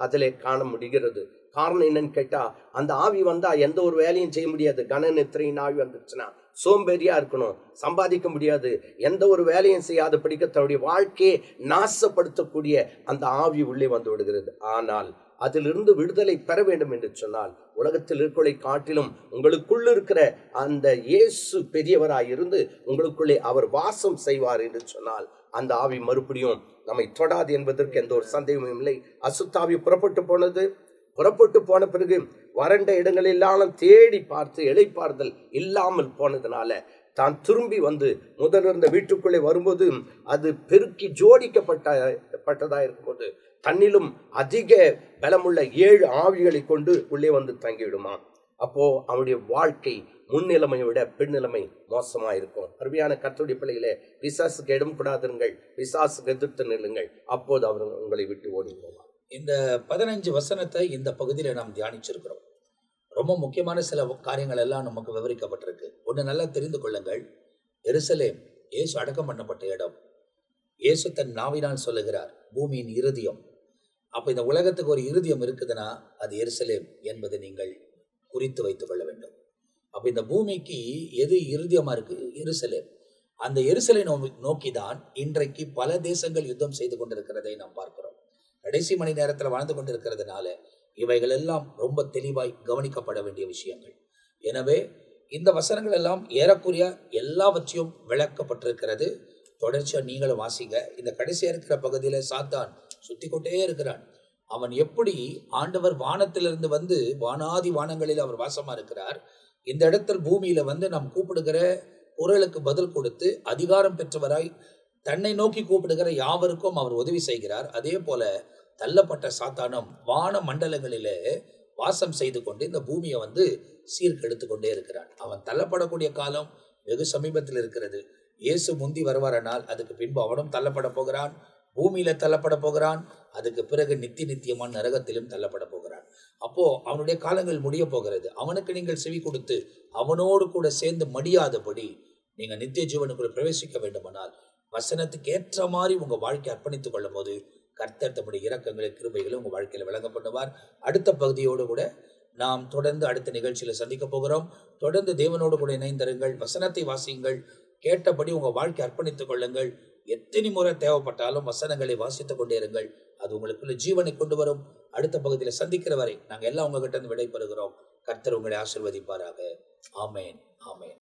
அதிலே காண முடிகிறது. காரணம் என்னன்னு கேட்டா, அந்த ஆவி வந்தா எந்த ஒரு வேலையும் செய்ய முடியாது. கனநித்திரையின் ஆவி வந்துடுச்சுன்னா சோம்பேறியா இருக்கணும், சம்பாதிக்க முடியாது, எந்த ஒரு வேலையும் செய்யாத படிக்க தன்னுடைய வாழ்க்கையை நாசப்படுத்தக்கூடிய அந்த ஆவி உள்ளே வந்து விடுகிறது. ஆனால் அதிலிருந்து விடுதலை பெற வேண்டும் என்று சொன்னால் உலகத்தில் இருக்கிறதை காட்டிலும் உங்களுக்குள்ள இருக்கிற அந்த இயேசு பெரியவராய் இருந்து உங்களுக்குள்ளே அவர் வாசம் செய்வார் என்று சொன்னால் அந்த ஆவி மறுபடியும் நம்மை தொடாது என்பதற்கு எந்த ஒரு சந்தேகமும் இல்லை. அசுத்தாவி புறப்பட்டு போன பிறகு வறண்ட இடங்களெல்லாம் தேடி பார்த்து இளைப்பாறுதல் இல்லாமல் போனதுனால தான் திரும்பி வந்து முதல்ல இருந்த வீட்டுக்குள்ளே வரும்போது அது பெருக்கி ஜோடிக்கப்பட்டதா இருக்கும்போது தன்னிலும் அதிக பலமுள்ள 7 ஆவிகளை கொண்டு உள்ளே வந்து தங்கிவிடுமா. அப்போ அவனுடைய வாழ்க்கை முன்னிலைமையை விட பின்னிலைமை மோசமா இருக்கும். அருமையான கர்த்தருடைய பிள்ளைகளே, பிசாசுக்கு இடம் கூடாதுங்கள், பிசாசுக்கு எதிர்த்து நில்லுங்கள், அப்போது அவர் உங்களை விட்டு ஓடி போவார். இந்த 15 வசனத்தை இந்த பகுதியில் நாம் தியானிச்சிருக்கிறோம். ரொம்ப முக்கியமான சில காரியங்கள் எல்லாம் நமக்கு விவரிக்கப்பட்டிருக்கு. ஒன்று நல்லா தெரிந்து கொள்ளுங்கள், எருசலேம் இயேசு அடக்கம் பண்ணப்பட்ட இடம். இயேசு தன் நாவினால் சொல்லுகிறார், பூமியின் இருதயம். அப்ப இந்த உலகத்துக்கு ஒரு இருதயம் இருக்குதுன்னா அது எருசலேம் என்பதை நீங்கள் குறித்து வைத்துக் கொள்ள வேண்டும். அப்ப இந்த பூமிக்கு எது இருதயமா இருக்கு? எருசலேம். அந்த எருசலேம் நோக்கி தான் இன்றைக்கு பல தேசங்கள் யுத்தம் செய்து கொண்டிருக்கிறதை நாம் பார்க்கிறோம். கடைசி மணி நேரத்தில் வாழ்ந்து கொண்டிருக்கிறதுனால இவைகள் எல்லாம் ரொம்ப தெளிவாய் கவனிக்கப்பட வேண்டிய விஷயங்கள். எனவே இந்த வசனங்கள் எல்லாம் ஏறக்குறைய எல்லாவற்றையும் விளக்கப்பட்டிருக்கிறது. தொடர்ச்சியா நீங்களும் வாசிங்க. இந்த கடைசியா இருக்கிற பகுதியில சாத்தான் சுத்தி கொண்டே இருக்கிறான். அவன் எப்படி ஆண்டவர் வானத்திலிருந்து வந்து வானாதி வானங்களில் அவர் வாசமா இருக்கிறார், இந்த இடத்தில் பூமியில வந்து நாம் கூப்பிடுகிற குரலுக்கு பதில் கொடுத்து அதிகாரம் பெற்றவராய் தன்னை நோக்கி கூப்பிடுகிற யாவருக்கும் அவர் உதவி செய்கிறார். அதே போல தள்ளப்பட்ட சாத்தானும் வான மண்டலங்களிலே வாசம் செய்து கொண்டு இந்த பூமியை வந்து சீர்கெடுத்து கொண்டே இருக்கிறான். அவன் தள்ளப்படக்கூடிய காலம் வெகு சமீபத்தில் இருக்கிறது. இயேசு முந்தி வருவாரனால் அதுக்கு பின்பு அவனும் தள்ளப்பட போகிறான், பூமியில தள்ளப்பட போகிறான். அதுக்கு பிறகு நித்தியமான நரகத்திலும் தள்ளப்பட போகிறான். அப்போ அவனுடைய காலங்கள் முடிய போகிறது. அவனுக்கு நீங்கள் செவி கொடுத்து அவனோடு கூட சேர்ந்து மடியாதபடி நீங்க நித்திய ஜீவனுக்குள்ள பிரவேசிக்க வேண்டுமானால் வசனத்துக்கு ஏற்ற மாதிரி உங்க வாழ்க்கையை அர்ப்பணித்துக் கொள்ளும் போது கர்த்தர் தம்முடைய இரக்கங்களை கிருபைகளை உங்க வாழ்க்கையில விளங்க பண்ணுவார். அடுத்த பகுதியோடு கூட நாம் தொடர்ந்து அடுத்த நிகழ்ச்சியில சந்திக்க போகிறோம். தொடர்ந்து தேவனோடு கூட இணைந்திருங்கள், வசனத்தை வாசியுங்கள், கேட்டபடி உங்க வாழ்க்கை அர்ப்பணித்துக் கொள்ளுங்கள். எத்தனை முறை தேவைப்பட்டாலும் வசனங்களை வாசித்துக் கொண்டே இருங்கள். அது உங்களுக்குள்ள ஜீவனை கொண்டு வரும். அடுத்த பகுதியில சந்திக்கிற வரை நாங்கள் எல்லாம் உங்ககிட்ட இருந்து விடைபெறுகிறோம். கர்த்தர் உங்களை ஆசீர்வதிப்பாராக. ஆமேன், ஆமேன்.